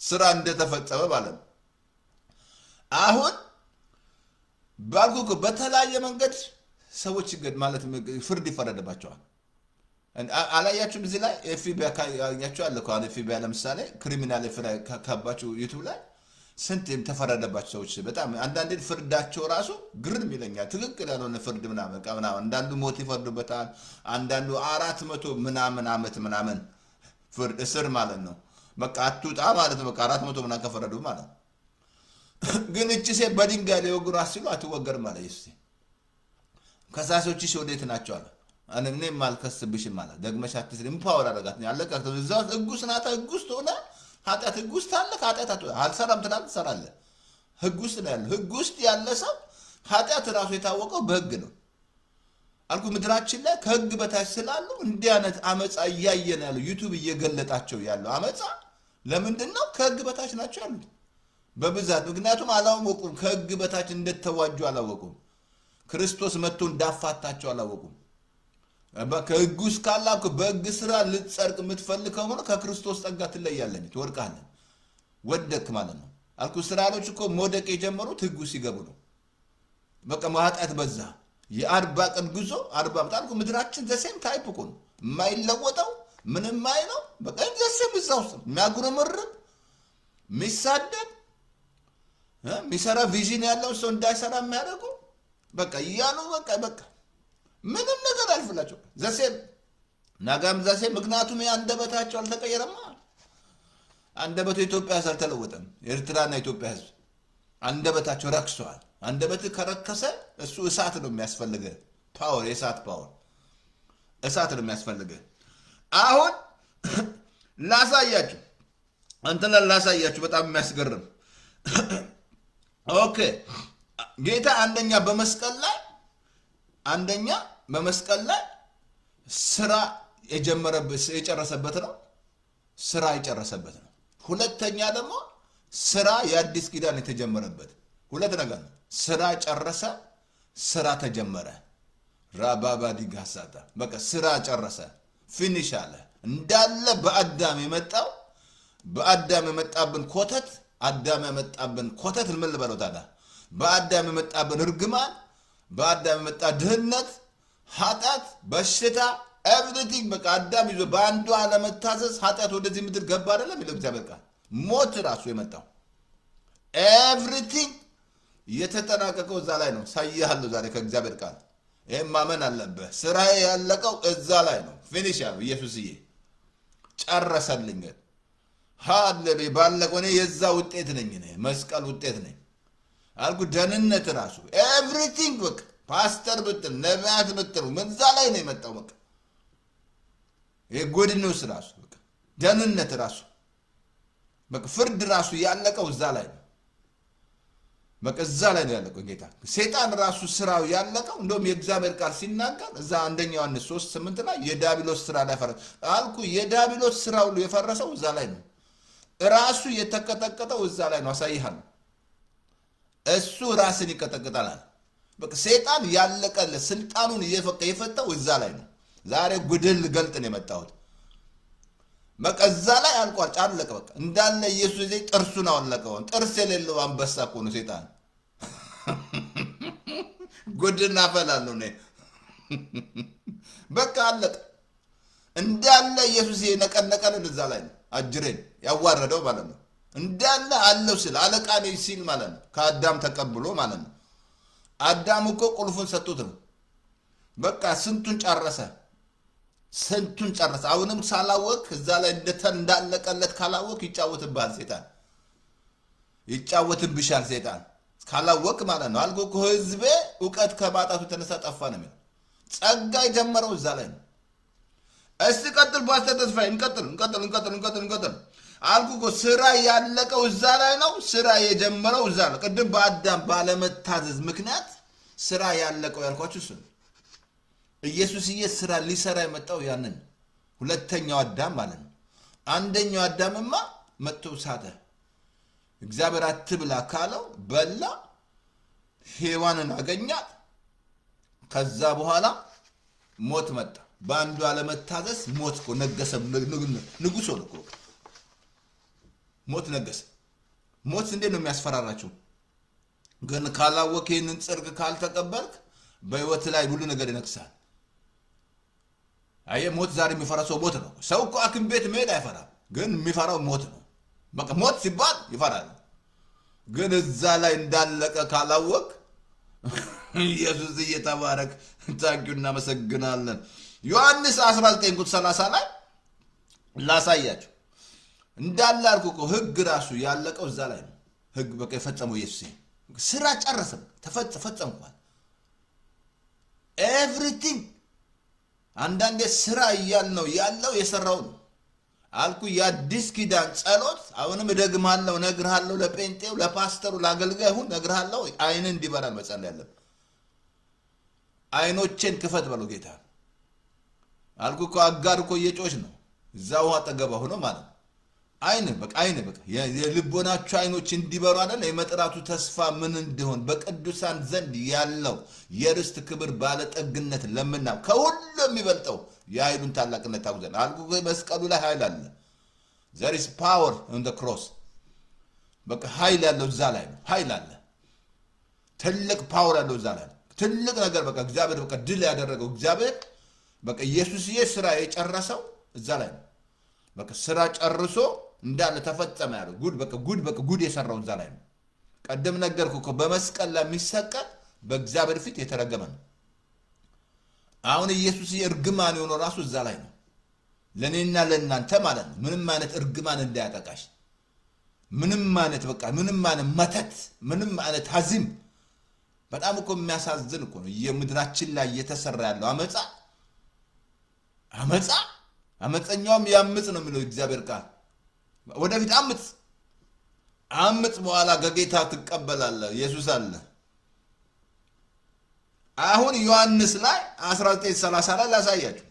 ስራ እንደተፈጸመ ማለት ነው። አሁን ባልኩ በተለያየ መንገድ ሰዎች ማለት ፍርድ ይፈረድባቸዋል። አላያችሁም? እዚህ ላይ ኤፍቢአይ ያያችሁ አለ እኮ ኤፍቢአይ ለምሳሌ ክሪሚናል ኤፍቢአይ ካባችሁ ዩቲዩብ ላይ ስንት ተፈረደባቸው ሰዎች። በጣም አንዳንዴ ፍርዳቸው ራሱ ግርም ይለኛል። ትክክል ያልሆነ ፍርድ ምናምን አንዳንዱ ሞት ይፈርዱበታል፣ አንዳንዱ 400 ምናምን ዓመት ምናምን ፍርድ እስር ማለት ነው። በቃ አትውጣ ማለት ነው። በቃ 400 ምናምን ከፈረዱ ማለት ነው። ግን እቺ ሴት በድንጋይ ላይ ወግሯ ሲሉ አትወገርም ማለት ኢየሱስ። ከሳሾችሽ ወዴት ናቸው አለ። እኔም አልከስብሽም ማለት ደግመሽ አትስሪ። ምፓወር አደረጋት ያለቀ እዛው ህጉስ ናታ። ህጉስ ሆነ ኃጢአት ህጉስ ታለ ኃጢአት አልሰራም ትላለህ። ህጉስ ነው ያለው። ህጉስ ያለ ሰው ኃጢአት ራሱ የታወቀው በህግ ነው። አልኩ ምድራችን ላይ ከህግ በታች ስላሉ እንዲህ አይነት አመጻ እያየን ያለው ዩቲዩብ እየገለጣቸው ያለው አመጻ ለምንድነው ከህግ በታች ናቸው ያሉት በብዛት ምክንያቱም አላወቁም ከህግ በታች እንደተዋጁ አላወቁም ክርስቶስ መጥቶ እንዳፋታቸው አላወቁም ከህግ ውስጥ ካላልኩ በህግ ስራ ልትጸድቅ የምትፈልግ ከሆነ ከክርስቶስ ጸጋ ትለያለህ ትወድቃለህ ወደክ ማለት ነው አልኩ እስራኤሎች እኮ ሞደቅ የጀመሩት ህግ ውስጥ ሲገቡ ነው በቃ ማጣት በዛ የ40 ቀን ጉዞ 40 አልኩ ምድራችን ዘሴም ታይፕ እኮ ነው የማይለወጠው ምንም አይነው በቃ ዘሴም እዛው የሚያጉረመርም ሚሳደብ ሚሰራ ቪዥን ያለው ሰው እንዳይሰራ የሚያደርጉ በቃ ያሉ በቃ ምንም ነገር አልፈላቸው ዘሴም ናጋም ዘሴም ምክንያቱም ያንደበታቸው አልተቀየረማ አንደበቱ ኢትዮጵያ አልተለወጠም ኤርትራና ኢትዮጵያ ህዝብ አንደበታቸው ረክሷል አንደበት ከረከሰ እሱ እሳት ነው የሚያስፈልገው ፓወር የእሳት ፓወር እሳት ነው የሚያስፈልገው አሁን ላሳያችሁ አንተና ላሳያችሁ በጣም የሚያስገርም ኦኬ ጌታ አንደኛ በመስቀል ላይ ስራ የጨረሰበት ነው ስራ የጨረሰበት ነው ሁለተኛ ደግሞ ስራ የአዲስ ኪዳን የተጀመረበት ሁለት ነገር ነው ስራ ጨረሰ ስራ ተጀመረ ራባባዲ ጋሳታ በቃ ስራ ጨረሰ ፊኒሽ አለ እንዳለ በአዳም የመጣብን ኮተት አዳም የመጣብን ኮተት ምን ልበለው ታዲያ በአዳም የመጣብን እርግማን በአዳም የመጣ ድህነት ኃጢአት በሽታ ኤቭሪቲንግ በቃ አዳም ይዞ በአንዱ አለመታዘዝ ኃጢአት ወደዚህ ምድር ገባ አይደለም ይለው እግዚአብሔር ቃል ሞት ራሱ የመጣው ኤቭሪቲንግ የተጠናቀቀው እዛ ላይ ነው ሳይያለሁ ዛሬ ከእግዚአብሔር ቃል ይሄን ማመን አለበት ስራዬ ያለቀው እዛ ላይ ነው ፊኒሽ ያው ኢየሱስዬ ጨረሰልኝ ሃሌሉያ ባለቀው እኔ የዛ ውጤት ነኝ እኔ መስቀል ውጤት ነኝ አልኩ ደህንነት ራሱ ኤቭሪቲንግ በቃ ፓስተር ብትል ነቢያት ብትል ምን እዛ ላይ ነው የመጣው በቃ ይሄ ጉድ ኒውስ ራሱ በቃ ደህንነት ራሱ በቃ ፍርድ ራሱ ያለቀው እዛ ላይ ነው በቃ እዛ ላይ ነው ያለቀው ጌታ ሰይጣን ራሱ ስራው ያለቀው እንደውም የእግዚአብሔር ቃል ሲናገር እዛ አንደኛ ዮሐንስ 3:8 ላይ የዳቢሎስ ስራ ላይ ፈረሰ አልኩ የዳቢሎስ ስራው የፈረሰው እዛ ላይ ነው ራሱ የተቀጠቀጠው እዛ ላይ ነው አሳይሃለሁ እሱ ራስን ይቀጠቅጣል በቃ ሰይጣን ያለቀለ ስልጣኑን የፈታው እዛ ላይ ነው ዛሬ ጉድል ገልጥ ነው የመጣሁት በቃ እዛ ላይ አልቋል ጫለቀ በቃ እንዳለ ኢየሱስ እዚህ ጥርሱን አወለቀው ጥርስ የሌለው አንበሳ እኮ ነው ሰይጣን ጉድና ፈላሉ ነው በቃ አለቀ እንዳለ ኢየሱስ የነቀነቀን እዛ ላይ ነው አጅሬን ያዋረደው ማለት ነው እንዳለ አለው ስለ አለቃ ነው ሲል ማለት ነው ከአዳም ተቀብሎ ማለት ነው አዳም እኮ ቁልፉን ሰጥቶት ነው በቃ ስንቱን ጨረሰ አሁንም ሳላወቅ እዛ ላይ እንዳለቀለት ካላወቅ ይጫወትብሃል ሰይጣን ይጫወትብሻል ሰይጣን ካላወቅ ማለት ነው አልጎ ህዝቤ ዕውቀት ከማጣቱ ተነሳ ጠፋ ነው የሚለው ጸጋ የጀመረው እዛ ላይ ነው እስቲ ቀጥል ፓስተር ተስፋዬ እንቀጥል አልኩ ስራ ያለቀው እዛ ላይ ነው ስራ የጀመረው እዛ ነው ቅድም በአዳም ባለመታዘዝ ምክንያት ስራ ያለቀው ያልኳችሁ እሱ ኢየሱስዬ ስራ ሊሰራ የመጣው ያንን ሁለተኛው አዳም ማለት ነው አንደኛው አዳምማ መጥቶ ሳተ እግዚአብሔር አትብላ ካለው በላ ሔዋንን አገኛት ከዛ በኋላ ሞት መጣ በአንዱ አለመታዘዝ ሞት እኮ ነገሰ ንጉስ ሆነ እኮ ሞት ነገሰ ሞት እንዴት ነው የሚያስፈራራችሁ ግን ካላወቅ ይህንን ጽድቅ ካልተቀበልክ በህይወት ላይ ሁሉ ነገር ይነክሳል አየ ሞት ዛሬ የሚፈራው ሞት ነው ሰው እኮ አክም ቤት መሄድ አይፈራም ግን የሚፈራው ሞት ነው በቃ ሞት ሲባል ይፈራል ግን እዛ ላይ እንዳለቀ ካላወቅ ኢየሱስ እየተባረክ ታንኪዩና መሰግናለን ዮሐንስ 19:30 ላይ ላሳያችሁ እንዳለ አልኩ እኮ ህግ ራሱ ያለቀው እዛ ላይ ነው ህግ በቃ የፈጸመው ኢየሱስ ስራ ጨረሰ ተፈጸምኳል ኤቭሪቲንግ አንዳንዴ ስራ ያለው የሰራው ነው አልኩ የአዲስ ኪዳን ጸሎት አሁንም ደግማለሁ ነግርሃለሁ ለጴንጤው ለፓስተሩ ለአገልጋዩ ነግርሃለሁ አይን እንዲበራል መጸለይ ያለበት አይኖችን ክፈት በለው ጌታ አልኩ እኮ አጋር እኮ እየጮች ነው እዛው አጠገባ ሆኖ ማለት አይን በቃ የልቦናችሁ አይኖች እንዲበሩ አይደል የመጥራቱ ተስፋ ምን እንደሆነ በቅዱሳን ዘንድ ያለው የርስት ክብር ባለጠግነት ለምና ከሁሉ የሚበልጠው የኃይሉን ታላቅነት ታውዘን አልኩ መስቀሉ ላይ ኃይል አለ there is power on the cross በቃ ኃይል ያለው እዛ ላይ ነው ኃይል አለ ትልቅ ፓወር ያለው እዛ ላይ ትልቅ ነገር በቃ እግዚአብሔር በቃ ድል ያደረገው እግዚአብሔር በቃ ኢየሱስ የሥራ የጨረሰው እዛ ላይ ነው በቃ ሥራ ጨርሶ እንዳለ ተፈጸመ ያለው ጉድ የሰራው እዛ ላይ ነው ቀደም ነገርኩ እኮ በመስቀል ላይ የሚሰቀል በእግዚአብሔር ፊት የተረገመ ነው አሁን ኢየሱስ እርግማን የሆነው ራሱ እዛ ላይ ነው ለኔና ለእናንተ ማለት ነው ምንም አይነት እርግማን እንዳያጠቃሽ ምንም አይነት በቃ ምንም አይነት መተት ምንም አይነት ሐዚም በጣም እኮ የሚያሳዝን እኮ ነው የምድራችን ላይ እየተሰራ ያለው አመፀኛውም ያምጽ ነው የሚለው እግዚአብሔር ቃል ወደፊት አምጽ በኋላ ከጌታ ትቀበላለህ ኢየሱስ አለ አሁን ዮሐንስ ላይ 19:30 ላይ ላሳያችሁ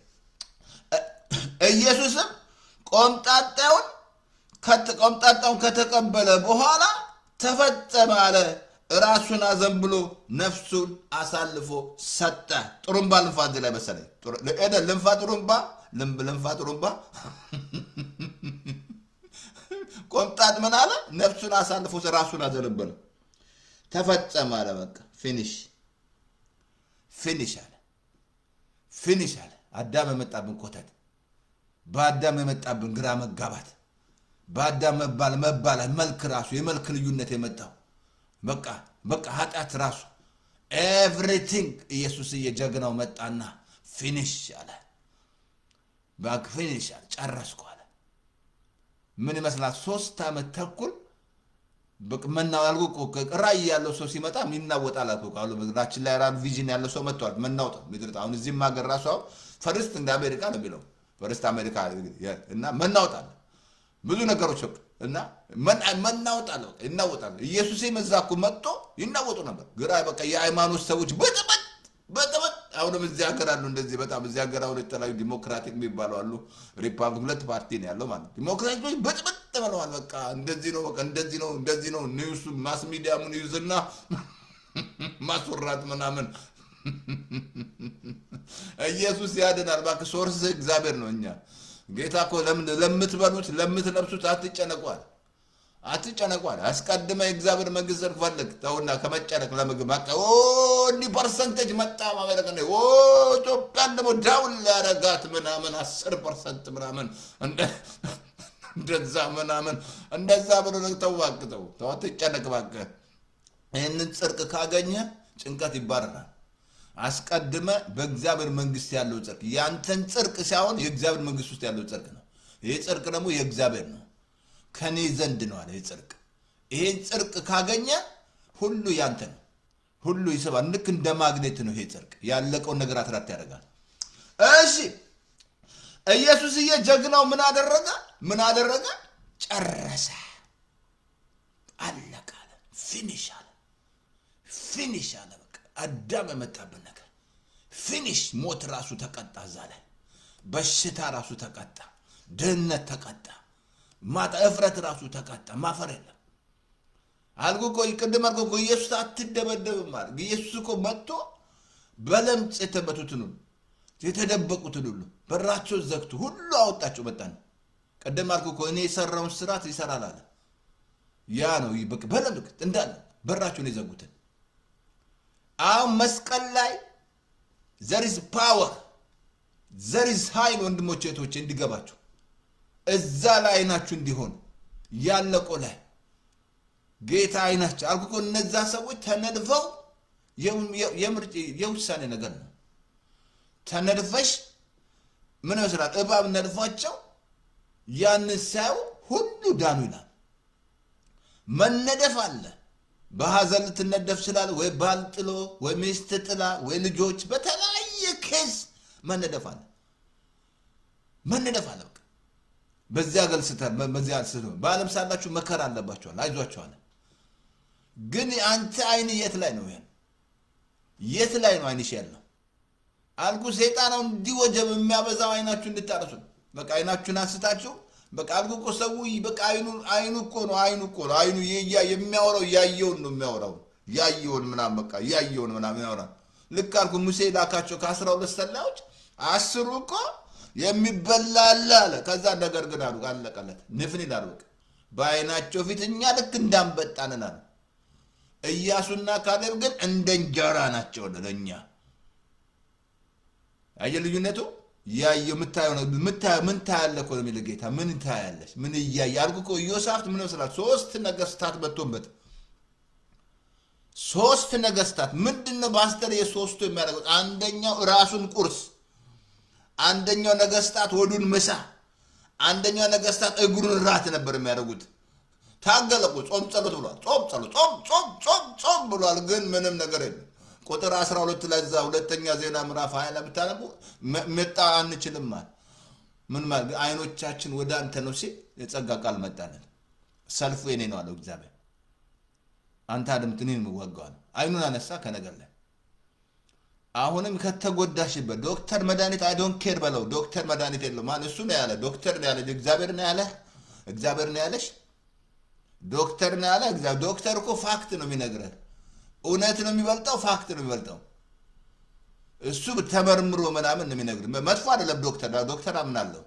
ኢየሱስም ቆምጣጣውን ከተቀበለ በኋላ ተፈጸመ አለ ራሱን አዘንብሎ ነፍሱን አሳልፎ ሰጠ ጥሩምባ ልንፋት ላይ መሰለኝ ልንፋ ጥሩምባ ቆምጣጥ ምን አለ ነፍሱን አሳልፎ ራሱን አዘንብሎ ተፈጸመ አለ በቃ ፊኒሽ አለ አዳም የመጣብን ኮተት በአዳም የመጣብን ግራ መጋባት በአዳም መባል መልክ ራሱ የመልክ ልዩነት የመጣው በቃ ኃጢአት ራሱ ኤቭሪቲንግ ኢየሱስ የጀግናው መጣና ፊኒሽ አለ ጨረስኩ አለ ምን ይመስላል 3 ዓመት ተኩል በመናው አልኩ ራይ ያለው ሰው ሲመጣ ምንናወጣል አልኩ አሉ በግራችን ላይ ራን ቪዥን ያለው ሰው መጥቷል ምንናውጣ ምድርታ አሁን እዚህ ማገር ራሱ ፈርስት እንደ አሜሪካ ነው ቢለው ፈርስት አሜሪካ እና ምንናውጣል ብዙ ነገሮች እና ምንናውጣል ይናወጣል ኢየሱስ ይመዛኩ መጥቶ ይናወጡ ነበር ግራ በቃ የሃይማኖት ሰዎች በጥብጥ አሁንም እዚህ ሀገር አሉ እንደዚህ በጣም እዚህ ሀገር አሁን የተለያዩ ዲሞክራቲክ የሚባለው አሉ ሪፐብሊክ ሁለት ፓርቲ ነው ያለው ማለት ዲሞክራቲኮች በጥብጥ ብለዋል በቃ እንደዚህ ነው ኒውስ ማስ ሚዲያ ኒውስና ማስወራት ምናምን ኢየሱስ ያድናል ባክ ሶርስ እግዚአብሔር ነው እኛ ጌታ እኮ ለምትበሉት ለምትለብሱት አትጨነቋል አስቀድመ እግዚአብሔር መንግስት ፈልግ ተውና ከመጨነቅ ለምግብ በቃ ዲ ፐርሰንቴጅ መጣ ማለት ነው ኢትዮጵያ ደግሞ ዳውን ያረጋት ምናምን 10% ምናምን እንደዛ ብሎ ነው ተዋቅተው አትጨነቅ ባክ ይሄንን ጽድቅ ካገኘ ጭንቀት ይባረራል አስቀድመ በእግዚአብሔር መንግስት ያለው ጽድቅ ያንተን ጽድቅ ሳይሆን የእግዚአብሔር መንግስት ውስጥ ያለው ጽድቅ ነው ይሄ ጽድቅ ደግሞ የእግዚአብሔር ነው ከኔ ዘንድ ነው አለ ጽድቅ ይሄን ጽድቅ ካገኘ ሁሉ ያንተ ነው ሁሉ ይሰባል ልክ እንደ ማግኔት ነው ይሄ ጽድቅ ያለቀው ነገር አትራት ያደርጋል እሺ ኢየሱስ የጀግናው ምን አደረገ ጨረሰ አለቀ ፊኒሽ አለ በቃ አዳም መጣብን ነገር ፊኒሽ ሞት ራሱ ተቀጣ ዛለ በሽታ ራሱ ተቀጣ ድህነት ተቀጣ ማታ እፍረት ራሱ ተቀጣ ማፈር የለም አልጎ ይቀደም አልጎ ኢየሱስ አትደበደብ ማለት ኢየሱስ እኮ መጥቶ በለምጽ የተደበቁትን ሁሉ በራቸው ዘግቶ ሁሉ አወጣቸው መጣን ቀደም አልጎ እኔ የሰራውን ስራት ይሰራል አለ ያ ነው ይበቅ በለምጽ እንዳለ በራቸውን ይዘጉትን አው መስቀል ላይ there is power there is high ወንድሞቼ እህቶቼ እንዲገባችሁ እዛ ላይ አይናችሁ እንዲሆን ያለቆ ላይ ጌታ አይናችሁ አልኩ እነዛ ሰዎች ተነድፈው የውሳኔ ነገር ነው ተነድፈሽ ምን መስራት እባብ ነድፋቸው ያን ሳይው ሁሉ ዳኑ ይላል መነደፍ አለ በሐዘን ተነደፍ ይችላል ወይ ባልጥሎ ወይ ሚስት ጥላ ወይ ልጆች በተለያየ ኬስ መነደፍ አለ በዚያ ገልስተር በዚያ ስለ ባለም ሳላችሁ መከራ አለባችሁ አይዟችሁ አለ ግን አንተ አይን የት ላይ ነው አይንሽ ያለው አልኩ ሰይጣን ነው እንዲወጀብ የሚያበዛው አይናችሁ እንድታረሱ በቃ አይናችሁን አንስታችሁ በቃ አልኩ እኮ ሰው በቃ አይኑ እኮ ነው አይኑ የሚያወራው ያየውን ነው የሚያወራው ያየውን ምናምን በቃ ያየውን ምናምን ያወራው ልክ አልኩ ሙሴ ላካቸው ከ12 ሰላዮች 10 እኮ የሚበላል አለ ከዛ ነገር ግን አሉ አለቀለት ንፍን ይላል በቃ በአይናቸው ፊት እኛ ልክ እንዳንበጣነን አለ ኢያሱና ካሌብ ግን እንደንጀራ ናቸው ለኛ አየ ልዩነቱ ያየው ምን ታያለ እኮ ነው የሚለው ጌታ ምን ታያለሽ ምን ያያልኩ እኮ ኢዮሳፍጥ ምን መስላት 3 ነገስታት በቶንበት 3 ነገስታት ምንድነው ባስተር የሶስቱ የሚያደርገው አንደኛው ራሱን ቁርስ አንደኛው ነገስታት ወዱን ምሳ አንደኛው ነገስታት እግሩን ራት ነበር የሚያደርጉት ታገለቁ ጾም ጸሎት ብሏል ጾም ብሏል ግን ምንም ነገር የለም ቁጥር 12 ላይ ዛ ሁለተኛ ዜና ምዕራፍ 20 ላይ ብታነቡ መጣ አንችልም ማለት ምን ማለት አይኖቻችን ወደ አንተ ነው ሲል የጸጋ ቃል መጣለን ሰልፉ የኔ ነው አለው እግዚአብሔር አንተ አድምጥኔን ምዋጋው አይኑን አነሳ ከነገር ላይ አሁንም ከተጎዳሽበት ዶክተር መድኃኒት አይ ዶንት ኬር በለው ዶክተር መድኃኒት የለው ማን እሱ ነው ያለ ዶክተር ነው ያለ እግዚአብሔር ነው ያለሽ ዶክተር ነው ያለ እግዚአብሔር ዶክተር እኮ ፋክት ነው የሚነግረን እውነት ነው የሚበልጣው ፋክት ነው የሚበልጣው እሱ ተመርምሮ ምናምን ነው የሚነግር መጥፎ አይደለም ዶክተር አምናለሁ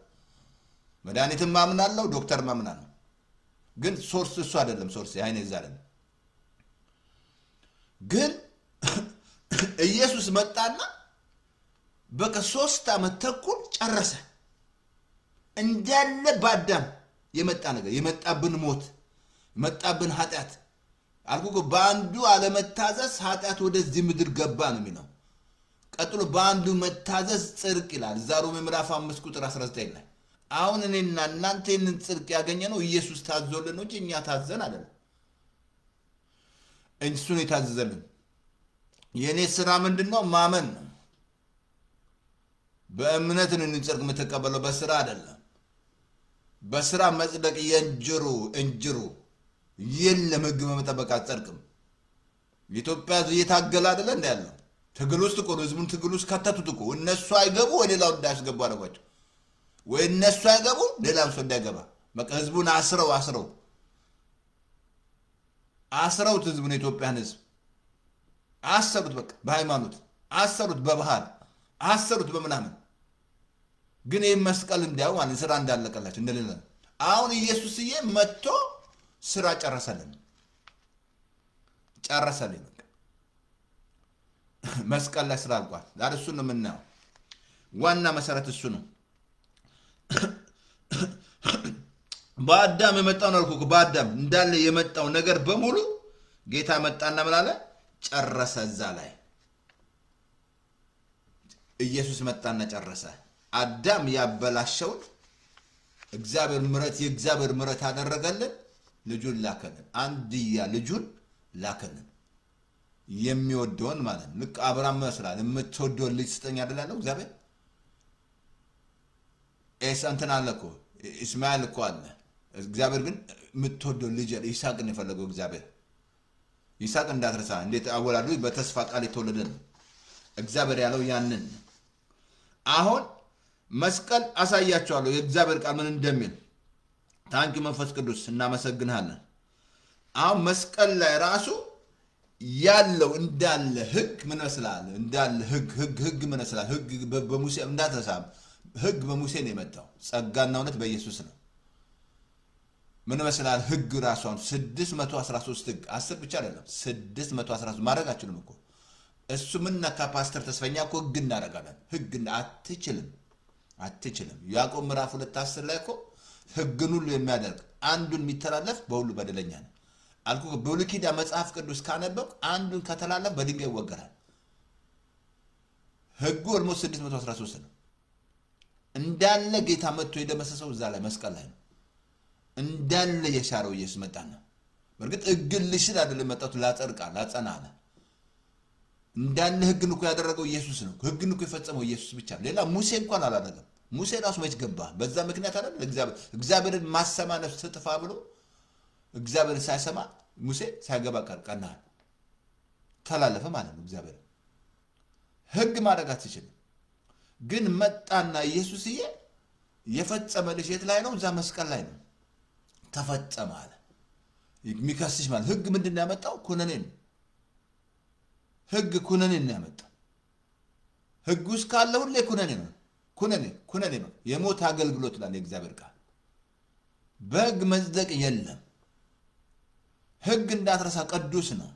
መድኃኒትም አምናለሁ ዶክተር አምናለሁ ግን ሶርስ እሱ አይደለም ሶርስ አይኔ ይዛለን ግን ኢየሱስ መጣና በቃ 3 ዓመት ተኩል ጨረሰ እንዳለ ባዳም የመጣ ነገር የመጣብን ሞት መጣብን ኃጢአት አልኩ በአንዱ አለመታዘዝ ኃጢአት ወደዚህ ምድር ገባ ነው የሚለው ቀጥሎ በአንዱ መታዘዝ ጽድቅ ይላል ዛሮም ምዕራፍ 5 ቁጥር 19 ላይ አሁን እኔና እናንተ ይህንን ጽድቅ ያገኘነው ኢየሱስ ታዘዘልን ነው እንጂ እኛ ታዘዘን አይደለም እሱን የታዘዘልን የኔ ስራ ምንድነው ማመን ነው በእምነት ነው እንጽድቅ የምትቀበለው በስራ አይደለም በስራ መጽደቅ እንጅሩ የለም ህግ መጠበቅ አጽድቅም ኢትዮጵያ እየታገለ አይደለ እንዳለው ትግል ውስጥ እኮ ህዝቡን ትግል ውስጥ ከተቱት እኮ እነሱ አይገቡ ወሌላው እንዳያስገቡ አደረጓቸው ወይ እነሱ አይገቡ ሌላም ሰው እንዳይገባ በቃ ህዝቡን አስረው ህዝቡን ኢትዮጵያን ህዝብ አሰሩት በቃ በሃይማኖት አሰሩት በባህል አሰሩት በመናምን ግን ይሄ መስቀል እንዲያው ማለት ስራ እንዳለቀላቸው እንደሌለ አሁን ኢየሱስዬ መጥቶ ስራ ጨረሰልን በቃ መስቀል ላይ ስራ አልቋል ዛሬ እሱ ነው የምናየው ዋና መሰረት እሱ ነው በአዳም የመጣው ነው እኮ በአዳም እንዳለ የመጣው ነገር በሙሉ ጌታ መጣና ምናለ ጨረሰ እዛ ላይ ኢየሱስ መጣና ጨረሰ አዳም ያበላሸው እግዚአብሔር ምሕረት አደረገልን ልጁን ላከልን አንድያ ልጁን ላከልን የሚወደውን ማለት ልክ አብርሃም መስላል የምትወደው ልጅ ስጠኝ አይደለም እግዚአብሔር እንትን አለ እኮ እስማኤል እኮ አለ እግዚአብሔር ግን የምትወደው ልጅ ይስሐቅን የፈለገው እግዚአብሔር ይስሐቅ እንዳትረሳ እንዴት አወላዱ በተስፋ ቃል የተወለደ እግዚአብሔር ያለው ያንን አሁን መስቀል አሳያቸዋለሁ የእግዚአብሔር ቃል ምን እንደሚል ታንኪ መንፈስ ቅዱስ እናመሰግናለን አሁን መስቀል ላይ ራሱ ያለው እንዳለ ህግ ምን መስላል እንዳለ ህግ ምን መስላል ህግ በሙሴ እንዳትረሳ ህግ በሙሴ ነው የመጣው ጸጋና እውነት በኢየሱስ ነው ምን መስላል ህግ ራሷን 613 ህግ 10 ብቻ አይደለም 613 ማረጋችሁም እኮ እሱ ምንና ፓስተር ተስፈኛ እኮ ህግ እናረጋለን ህግ አትችልም ያዕቆብ ምዕራፍ 2:10 ላይ እኮ ህግን ሁሉ የሚያደርግ አንዱን የሚተላለፍ በሁሉ በደለኛ ነው አልኩ በብሉይ ኪዳን መጽሐፍ ቅዱስ ካነበብ አንዱን ከተላለፈ በድንጋይ ይወገራል ህጉ ኦልሞስት 613 ነው እንዳለ ጌታ መጥቶ የደመሰሰው እዛ ላይ መስቀል ላይ ነው እንዳለ የሻረው ኢየሱስ መጣና በርግጥ ህግን ልሽር አይደለም መጣቱ ላጸናና እንዳለ ህግን እኮ ያደረገው ኢየሱስ ነው ህግን እኮ የፈጸመው ኢየሱስ ብቻ ሌላ ሙሴ እንኳን አላደረገም ሙሴ ራሱ መች ገባ በዛ ምክንያት አይደል እግዚአብሔርን ማሰማ ነፍስ ተጥፋ ብሎ እግዚአብሔር ሳይሰማ ሙሴ ሳይገባ ቀርቀናል ተላለፈ ማለት ነው እግዚአብሔር ህግ ማድረግ አትችልም ግን መጣና ኢየሱስዬ የፈጸመልሽ የት ላይ ነው? እዛ መስቀል ላይ ነው። ተፈጸመ አለ። የሚከስሽ ማለት ህግ ምንድነው ያመጣው? ኩነኔ ነው። ህግ ኩነኔ ነው ያመጣው። ህግ ውስጥ ካለ ሁሌ ኩነኔ ነው። ኩነኔ ነው። የሞት አገልግሎት ላይ እግዚአብሔር ቃል በህግ መጽደቅ የለም። ህግ እንዳትረሳ ቅዱስ ነው።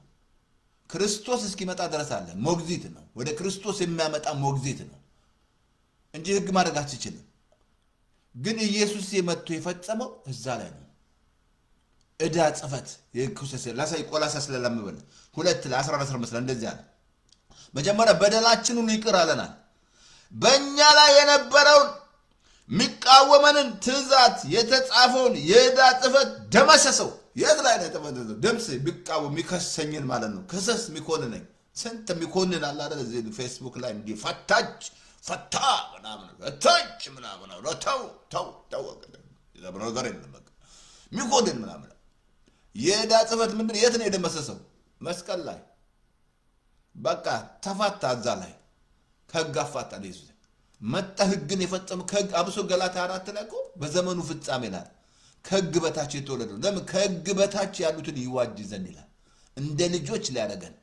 ክርስቶስ እስኪመጣ ድረስ አለ ሞግዚት ነው። ወደ ክርስቶስ የሚያመጣ ሞግዚት ነው እንጂ ህግ ማድረግ አትችልም። ግን ኢየሱስ የመጥቶ የፈጸመው እዛ ላይ ነው። እዳ ጽፈት የክርስቶስ ላሳይ ቆላስይስ ለለምበል 2:14 እንደዚህ አለ። መጀመሪያ በደላችንን ሁሉ ይቅር አለናል። በእኛ ላይ የነበረውን ሚቃወመንን ትእዛዝ የተጻፈውን የእዳ ጽፈት ደመሰሰው። የት ላይ ነው የተመሰሰው? ደምስ ቢቃወም የሚከሰኝን ማለት ነው። ከሰስ ሚኮንነኝ ስንት ሚኮንን አለ አይደል? እዚህ ፌስቡክ ላይ እንዲህ ፈታ ምናምን ፈታች ምናምን ነው። ተው የዘብረው ነገር የለም። በቃ ሚኮንን ምናምን የእዳ ጽፈት ምንድን የት ነው የደመሰሰው? መስቀል ላይ በቃ ተፋታ። እዛ ላይ ከህግ አፋታ ኢየሱስ መጣ። ህግን የፈጸመ ከህግ አብሶ ገላትያ 4 ላይ እኮ በዘመኑ ፍጻሜ ላይ ከህግ በታች የተወለደው ለምን ከህግ በታች ያሉትን ይዋጅ ዘንድ ይላል። እንደ ልጆች ሊያደርገን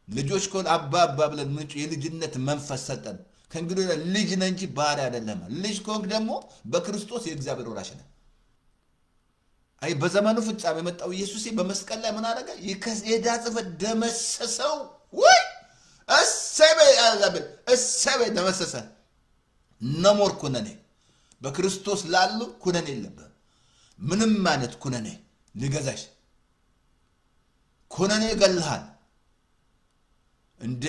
ልጆች ኮን አባ ብለን ምንጭ የልጅነት መንፈስ ሰጠን። ከእንግዲህ ልጅ ነህ እንጂ ባሪያ አይደለም። ልጅ ኮንክ ደግሞ በክርስቶስ የእግዚአብሔር ወራሽ ነህ። አይ በዘመኑ ፍጻሜ የመጣው ኢየሱስ በመስቀል ላይ ምን አደረገ? የዕዳ ጽፈት ደመሰሰው። ወይ እሰበ ደመሰሰ። ነሞር ኩነኔ በክርስቶስ ላሉ ኩነኔ የለብህም። ምንም ማለት ኩነኔ ሊገዛሽ ኩነኔ ይገልሃል። እንደ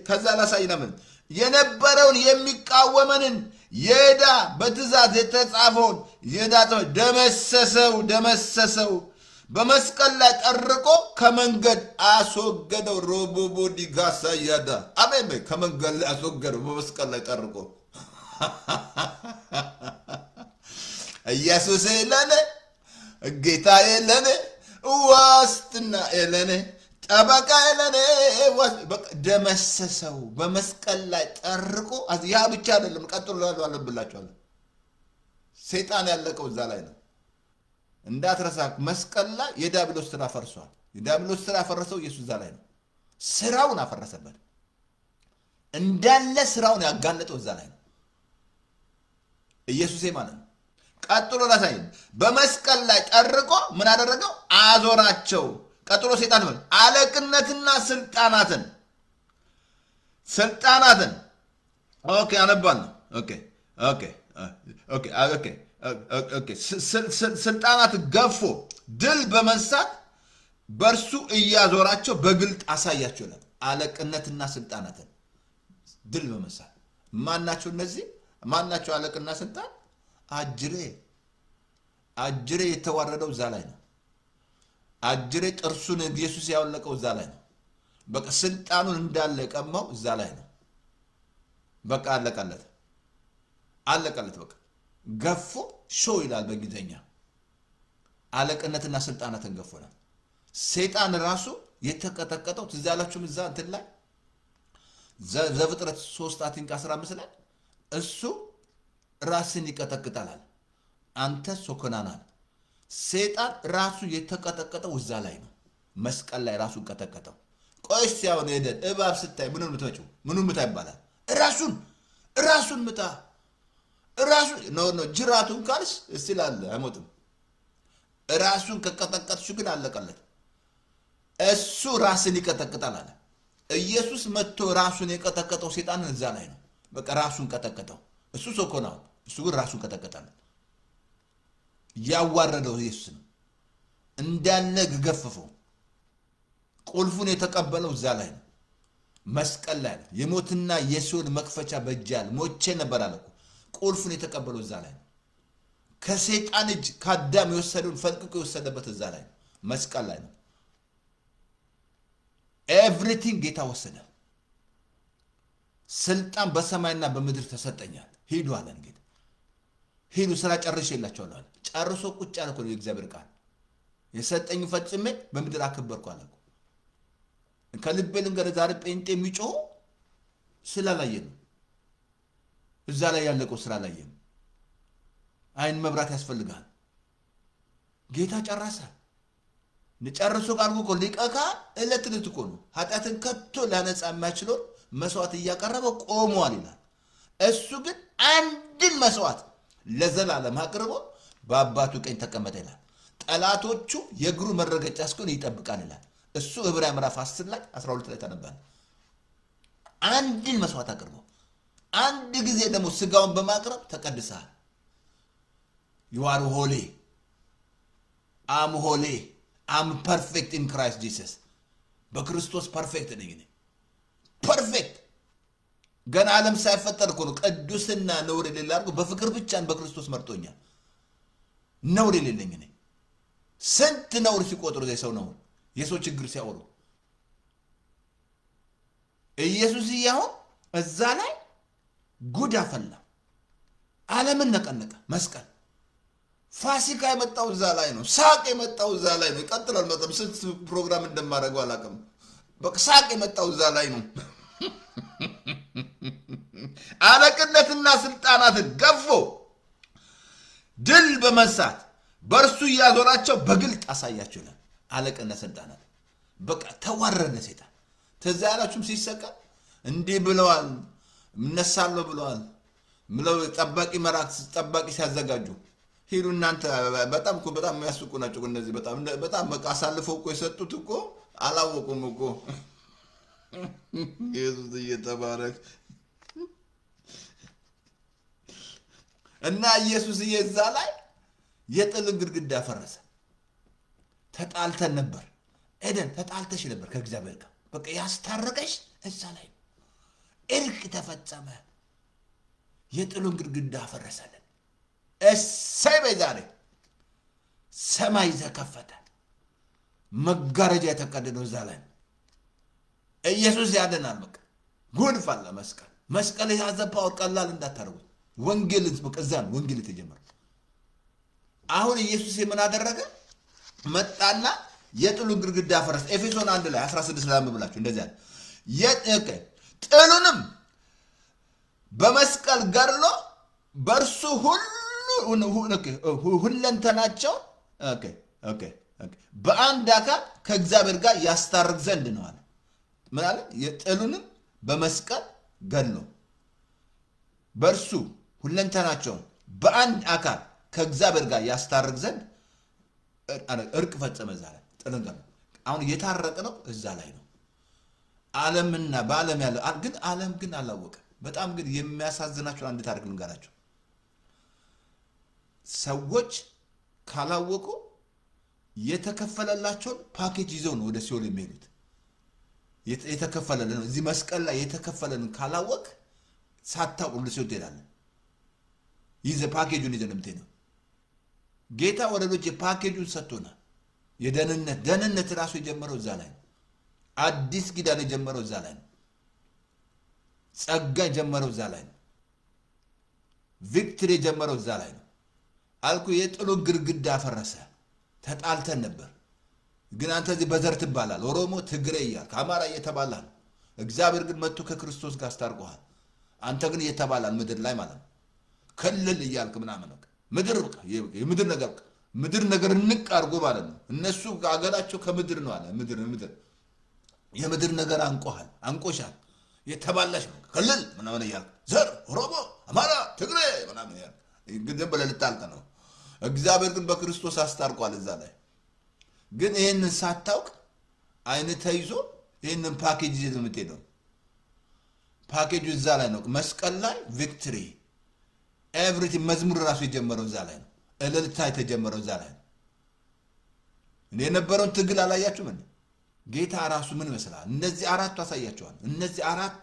ከዛ ላሳይና ምን የነበረውን የሚቃወመንን የዕዳ በትእዛዝ የተጻፈውን የዕዳ ደመሰሰው። በመስቀል ላይ ጠርቆ ከመንገድ አስወገደው። ሮቦቦ ዲጋሳ ያዳ አሜን። ከመንገድ ላይ አስወገደው በመስቀል ላይ ጠርቆ። ኢየሱስ ለኔ ጌታዬ ለኔ ዋስትና ለኔ ጠበቃ ለኔ ደመሰሰው። በመስቀል ላይ ጠርቆ ያ ብቻ አይደለም። ቀጥሎ አለብላችኋለሁ። ሰይጣን ያለቀው እዛ ላይ ነው። እንዳትረሳ መስቀል ላይ የዲያብሎስ ስራ ፈርሷል። የዲያብሎስ ስራ ፈረሰው ኢየሱስ እዛ ላይ ነው። ስራውን አፈረሰበት። እንዳለ ስራውን ያጋለጠው እዛ ላይ ነው ኢየሱስ ማለት ነው። ቀጥሎ ላሳየን። በመስቀል ላይ ጠርቆ ምን አደረገው? አዞራቸው። ቀጥሎ ሰይጣን ማለት አለቅነትና ስልጣናትን ኦኬ አነባን። ኦኬ ስልጣናት ገፎ ድል በመንሳት በርሱ እያዞራቸው በግልጥ አሳያቸው ነው። አለቅነትና ስልጣናትን ድል በመንሳት ማናቸው? እነዚህ ማናቸው? አለቅና ስልጣን አጅሬ የተዋረደው እዛ ላይ ነው። አጅሬ ጥርሱን ኢየሱስ ያወለቀው እዛ ላይ ነው። በቃ ስልጣኑን እንዳለ ቀማው እዛ ላይ ነው። በቃ አለቀለት። በቃ ገፎ ሾው ይላል በእንግሊዝኛ። አለቅነትና ስልጣናትን ገፎናል። ሰይጣን ራሱ የተቀጠቀጠው ትዝ ያላችሁም እዛ እንትን ላይ ዘፍጥረት 3:15 ላይ እሱ ራስን ይቀጠቅጣል። አንተ ሶኮናናል። ሰይጣን ራሱ የተቀጠቀጠው እዛ ላይ ነው። መስቀል ላይ ራሱን ቀጠቀጠው። ቆይስ ያው ነው ሄደ። እባብ ስታይ ምኑን ምታችሁ? ምኑን ምታ ይባላል? ራሱን ምታ። ጅራቱን ካልስ እስላለ አይሞትም። ራሱን ከቀጠቀጥሽ ግን አለቀለት። እሱ ራስን ይቀጠቅጣል አለ። ኢየሱስ መጥቶ ራሱን የቀጠቀጠው ሰይጣን እዛ ላይ ነው። በቃ ራሱን ቀጠቀጠው። እሱ ሶኮናው፣ እሱ ግን ራሱን ቀጠቀጣል። ያዋረደው ኢየሱስ ነው። እንዳለ ገፈፈው። ቁልፉን የተቀበለው እዛ ላይ ነው። መስቀል ላይ ነው። የሞትና የሲኦል መክፈቻ በእጃል ሞቼ ነበር አለ። ቁልፉን የተቀበለው እዛ ላይ ነው። ከሰይጣን እጅ ከአዳም የወሰደውን ፈልቅቆ የወሰደበት እዛ ላይ ነው። መስቀል ላይ ነው። ኤቭሪቲንግ ጌታ ወሰደ። ስልጣን በሰማይና በምድር ተሰጠኛል። ሂዱ አለን ጌታ። ሂዱ ስራ ጨርሼ የላቸዋለሁ አለ። ጨርሶ ቁጭ አለ እኮ የእግዚአብሔር ቃል። የሰጠኝ ፈጽሜ በምድር አከበርኩ አለ እኮ። ከልቤ ልንገርህ ዛሬ ጴንጤ የሚጮህ ስላላየ ነው። እዛ ላይ ያለቀው ስራ ላይ አይን መብራት ያስፈልጋል ጌታ ጨረሰ ንጨርሶ ቃልኩ እኮ ሊቀካ እለት እኮ ነው ኃጢአትን ከቶ ላነጻ የማይችለው መስዋዕት እያቀረበ ቆሟል ይላል እሱ ግን አንድን መስዋዕት ለዘላለም አቅርቦ በአባቱ ቀኝ ተቀመጠ ይላል ጠላቶቹ የእግሩ መረገጫ እስኪሆን ይጠብቃል ይላል እሱ ዕብራውያን ምዕራፍ 10 ላይ 12 ላይ ተነበለ አንድን መስዋዕት አቅርቦ አንድ ጊዜ ደግሞ ስጋውን በማቅረብ ተቀድሰሃል you are holy I'm holy I'm perfect in Christ Jesus በክርስቶስ ፐርፌክት ነኝ ፐርፌክት ገና ዓለም ሳይፈጠር እኮ ነው ቅዱስና ነውር የሌለው አድርጎ በፍቅር ብቻን በክርስቶስ መርጦኛል ነውር የሌለኝ ነኝ ስንት ነውር ሲቆጥሩ የሰው ነውር የሰው ችግር ሲያወሩ ኢየሱስ ያው እዛ ላይ ጉድ አፈላ ዓለምን ነቀነቀ መስቀል ፋሲካ የመጣው እዛ ላይ ነው ሳቅ የመጣው እዛ ላይ ነው ይቀጥላል በጣም ስንት ፕሮግራም እንደማደርገው አላውቅም በቃ ሳቅ የመጣው እዛ ላይ ነው አለቅነትና ስልጣናትን ገፎ ድል በመሳት በርሱ ያዞራቸው በግልጥ አሳያቸው ይላል አለቅነት ስልጣናት በቃ ተዋረደ ሰይጣን ተዛላችሁም ሲሰቀል እንዲህ ብለዋል ምነሳለው ብለዋል ምለው ጠባቂ መራክስ ጠባቂ ሲያዘጋጁ ሄዱ እናንተ በጣም የሚያስቁ ናቸው እነዚህ በጣም በቃ አሳልፈው እኮ የሰጡት እኮ አላወቁም እኮ ኢየሱስ እየተባረክ እና ኢየሱስ እየዛ ላይ የጥልን ግድግዳ ፈረሰ ተጣልተን ነበር ኤደን ተጣልተሽ ነበር ከእግዚአብሔር ጋር በቃ ያስታረቀሽ እዛ ላይ እርቅ ተፈጸመ የጥልን ግድግዳ ፈረሰልን እሰይ በዛሬ ሰማይ ተከፈተ መጋረጃ ተቀደደው እዛ ላይ ኢየሱስ ያደናል በቃ ጉድ ፈላ መስቀል ያዘባው ቀላል እንዳታረጉ ወንጌል በቀዛን ወንጌል ተጀመረ አሁን ኢየሱስ ምን አደረገ መጣና የጥሉ ግድግዳ ፈረሰ ኤፌሶን 1 ላይ 16 ላይ አንብብላችሁ እንደዚህ አለ የጠቀ ጥሉንም በመስቀል ገርሎ በርሱ ሁለንተናቸው ኦኬ በአንድ አካል ከእግዚአብሔር ጋር ያስታርቅ ዘንድ ነው አለ ምን አለ የጥሉንም በመስቀል ገርሎ በርሱ ሁለንተናቸው በአንድ አካል ከእግዚአብሔር ጋር ያስታርቅ ዘንድ እርቅ ፈጸመ ዛሬ ጥልንገር አሁን የታረቀ ነው እዛ ላይ ነው ዓለምና በዓለም ያለው ግን ዓለም ግን አላወቀ በጣም ግን የሚያሳዝናቸው አንድ ታሪክ ልንገራችሁ ሰዎች ካላወቁ የተከፈለላቸው ፓኬጅ ይዘው ነው ወደ ሲኦል የሚሄዱት የተከፈለልን እዚህ መስቀል ላይ የተከፈለልን ካላወቅ ሳታውቁ ለሲኦል ትሄዳለህ ይዘ ፓኬጁን ይዘን ምትሄደው ጌታ ወደ ልጅ ፓኬጁን ሰጥቶናል የደህንነት ራሱ የጀመረው እዛ ላይ ነው አዲስ ኪዳን የጀመረው እዛ ላይ ነው ጸጋ የጀመረው እዛ ላይ ነው ቪክቶሪ የጀመረው እዛ ላይ ነው አልኩ የጥሉ ግድግዳ ፈረሰ ተጣልተን ነበር ግን አንተ እዚህ በዘር ትባላል ኦሮሞ ትግሬ ይያል አማራ እየተባላል እግዚአብሔር ግን መጥቶ ከክርስቶስ ጋር አስታርቆሃል አንተ ግን እየተባላል ምድር ላይ ማለት ነው ከለል ይያልክ ምናምን ነው ምድር ነገር እንቃርጎ ማለት ነው እነሱ አገላቸው ከምድር ነው አለ ምድር የምድር ነገር አንቆሻል የተባላሽ ነው ከለል ምናምን ይያልክ ዘር ኦሮሞ አማራ ትግሬ ምናምን ይያል ግን በለልጣልቀ ነው እግዚአብሔር ግን በክርስቶስ አስታርቋል እዛ ላይ ግን ይሄንን ሳታውቅ አይነ ተይዞ ይሄንን ፓኬጅ ይዘህ የምትሄደው ፓኬጁ እዛ ላይ ነው መስቀል ላይ ቪክቶሪ ኤቭሪቲንግ መዝሙር ራሱ የጀመረው እዛ ላይ ነው እልልታ የተጀመረው እዛ ላይ ነው የነበረውን ትግል አላያችሁ ምን ጌታ ራሱ ምን መስላል እነዚህ አራቱ አሳያቸዋል እነዚህ አራቱ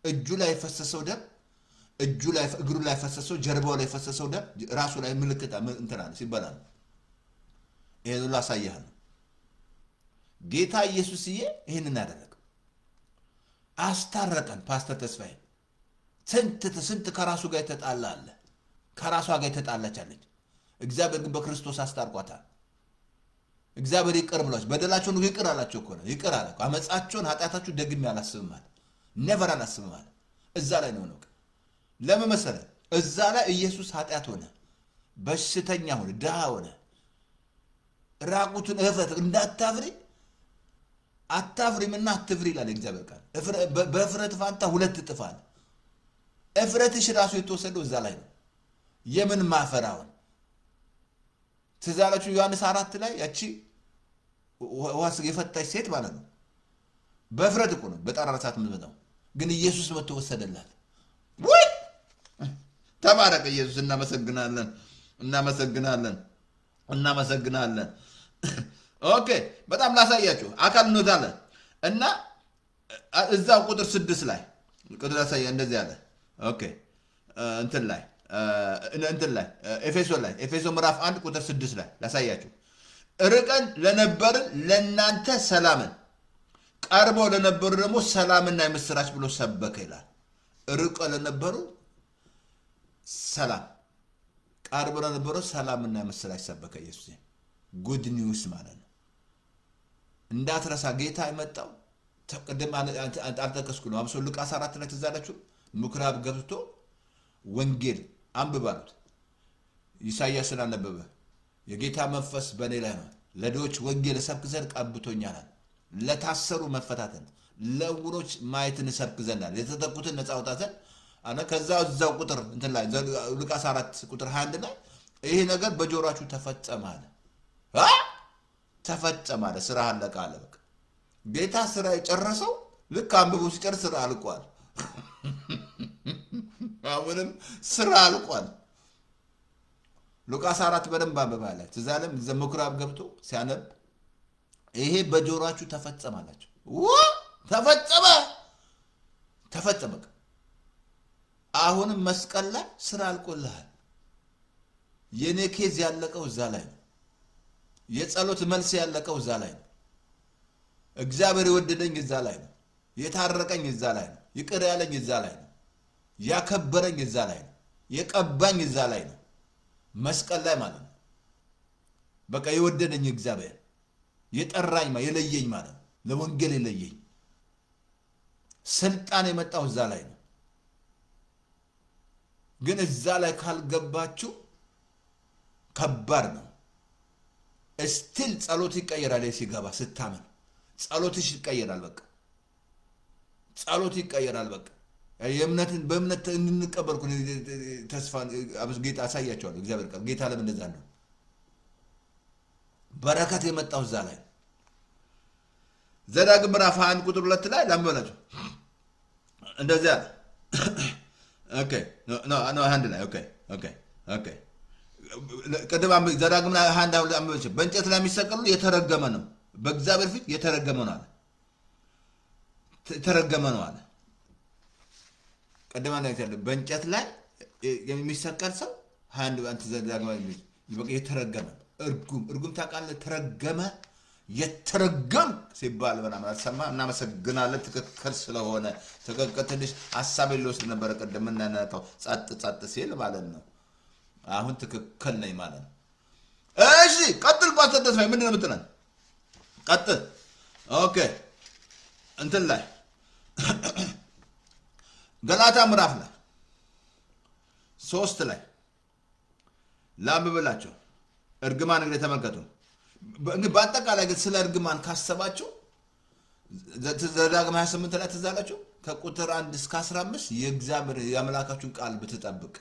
እጁ ላይ ፈሰሰው ደም እጁ ላይ እግሩ ላይ ፈሰሰው ጀርባው ላይ ፈሰሰው ደም ራሱ ላይ ምልክት እንተናል ሲባላል ይሄን ላሳያህ ጌታ ኢየሱስዬ ይሄንን አደረገ አስታረቀን ፓስተር ተስፋዬ ስንት ከራሱ ጋር ተጣላ አለ ከራሷ ጋር ተጣላች አለች እግዚአብሔር ግን በክርስቶስ አስታርቋታል እግዚአብሔር ይቅር ብሏች በደላቸውን ይቅር አላቸው እኮ ነው ይቅር አለ አመጻቸውን ኃጢአታቸው ደግሜ አላስብም ማለት never አላስብም ማለት እዛ ላይ ነው ለምን መሰለ እዛ ላይ ኢየሱስ ኃጢአት ሆነ በሽተኛ ሆነ ድሃ ሆነ ራቁቱን እፍረት እንዳታፍሪ አታፍሪምና አትፍሪ ይላል እግዚአብሔር ቃል በእፍረት ፋንታ ሁለት እጥፍ አለ እፍረትሽ ራሱ የተወሰደው እዛ ላይ ነው የምን ማፈራውን ትዛላችሁ ዮሐንስ 4 ላይ ያቺ ዋስ የፈታች ሴት ማለት ነው በእፍረት እኮ ነው በጠራራ ሰዓት ምትመጣው ግን ኢየሱስ መጥቶ ወሰደላት ወይ ተባረከ ኢየሱስ እናመሰግናለን ኦኬ በጣም ላሳያችሁ አካል እንወጣለን እና እዛው ቁጥር 6 ላይ ቁጥር ያሳያ እንደዚህ አለ ኦኬ እንትን ላይ ኤፌሶን ምዕራፍ 1 ቁጥር 6 ላይ ላሳያችሁ ርቀን ለነበርን ለናንተ ሰላምን ቀርቦ ለነበሩ ደግሞ ሰላምና የምስራች ብሎ ሰበከ ይላል ርቀ ለነበሩ ሰላም ቀርቦ ለነበሩ ሰላምና የምስራች ሰበከ ኢየሱስ ጉድ ኒውስ ማለት ነው እንዳትረሳ ጌታ የመጣው ተቀደም አንተከስኩ ነው አብሶ ሉቃስ 4 ላይ ተዛላችሁ ምኩራብ ገብቶ ወንጌል አንብባሉት ኢሳይያስን አነበበ የጌታ መንፈስ በኔ ላይ ነው ለዶች ወንጌል ሰብክ ዘንድ ቀብቶኛል ለታሰሩ መፈታተን ለውሮች ማየትን ሰብክ ዘንድ የተጠቁትን ነፃ አውጣ ዘንድ አና ከዛው እዛው ቁጥር እንትን ላይ ሉቃስ 4 ቁጥር 21 ላይ ይሄ ነገር በጆሮአችሁ ተፈጸመ አለ ተፈጸመ አለ ስራ አለቀ አለ በቃ ጌታ ስራ የጨረሰው ልክ አንብቦ ሲጨርስ ስራ አልቋል አሁንም ስራ አልቋል ሉቃስ 4 በደንብ አንብባለ ትዛለም ዘምኩራብ ገብቶ ሲያነብ ይሄ በጆሮአችሁ ተፈጸመ አላችሁ ተፈጸመ አሁንም መስቀል ላይ ስራ አልቆልሃል የኔ ኬዝ ያለቀው እዛ ላይ ነው የጸሎት መልስ ያለቀው እዛ ላይ ነው እግዚአብሔር ይወደደኝ እዛ ላይ ነው የታረቀኝ እዛ ላይ ነው ይቅር ያለኝ እዛ ላይ ነው ያከበረኝ እዛ ላይ ነው የቀባኝ እዛ ላይ ነው መስቀል ላይ ማለት ነው በቃ ይወደደኝ እግዚአብሔር የጠራኝ የለየኝ ማለት ነው ለወንጌል የለየኝ ስልጣን የመጣው እዛ ላይ ነው ግን እዛ ላይ ካልገባችሁ ከባድ ነው እስቲል ጸሎት ይቀየራል ሲገባ ስታመን ጸሎትሽ ይቀየራል በቃ ጸሎት ይቀየራል በቃ የእምነትን በእምነት እንንቀበልኩ ተስፋ አብስ ጌታ አሳያቸዋለሁ እግዚአብሔር ቃል ጌታ ለምን እንደዛ ነው በረከት የመጣው እዛ ላይ ዘዳግም ምዕራፍ 1 ቁጥር 2 ላይ ላምበላችሁ እንደዚህ አለ ኦኬ ኖ አንድ ላይ ኦኬ ቀደም ዘዳግም 1 አምበልሽ በእንጨት ላይ የሚሰቀሉ የተረገመ ነው በእግዚአብሔር ፊት የተረገመ ነው አለ ቀደም አንተ ያለ በእንጨት ላይ የሚሰቀል ሰው አንድ አንተ ዘዳግም ይበቃ የተረገመ እርጉም ታቃለ ተረገመ የተረገም ሲባል በናማ ሰማ እና መሰግናለን ተከከል ስለሆነ ተከከተልሽ ሐሳብ ይልወስድ ነበር ቀደም እናናታው ጻጥ ሲል ማለት ነው አሁን ተከከል ነኝ ማለት ነው እሺ ቀጥል ፓስተር ተስፋዬ ምንድነው የምትለን ቀጥል ኦኬ እንትን ላይ ገላታ ምዕራፍ ላይ 3 ላይ ላምብላችሁ እርግማን እንግዲህ ተመልከቱ እንግዲህ በአጠቃላይ ግን ስለ እርግማን ካሰባችሁ ዘዳግም 28 ላይ ተዛላችሁ ከቁጥር 1 እስከ 15 የእግዚአብሔር ያመላካችሁን ቃል ብትጠብቅ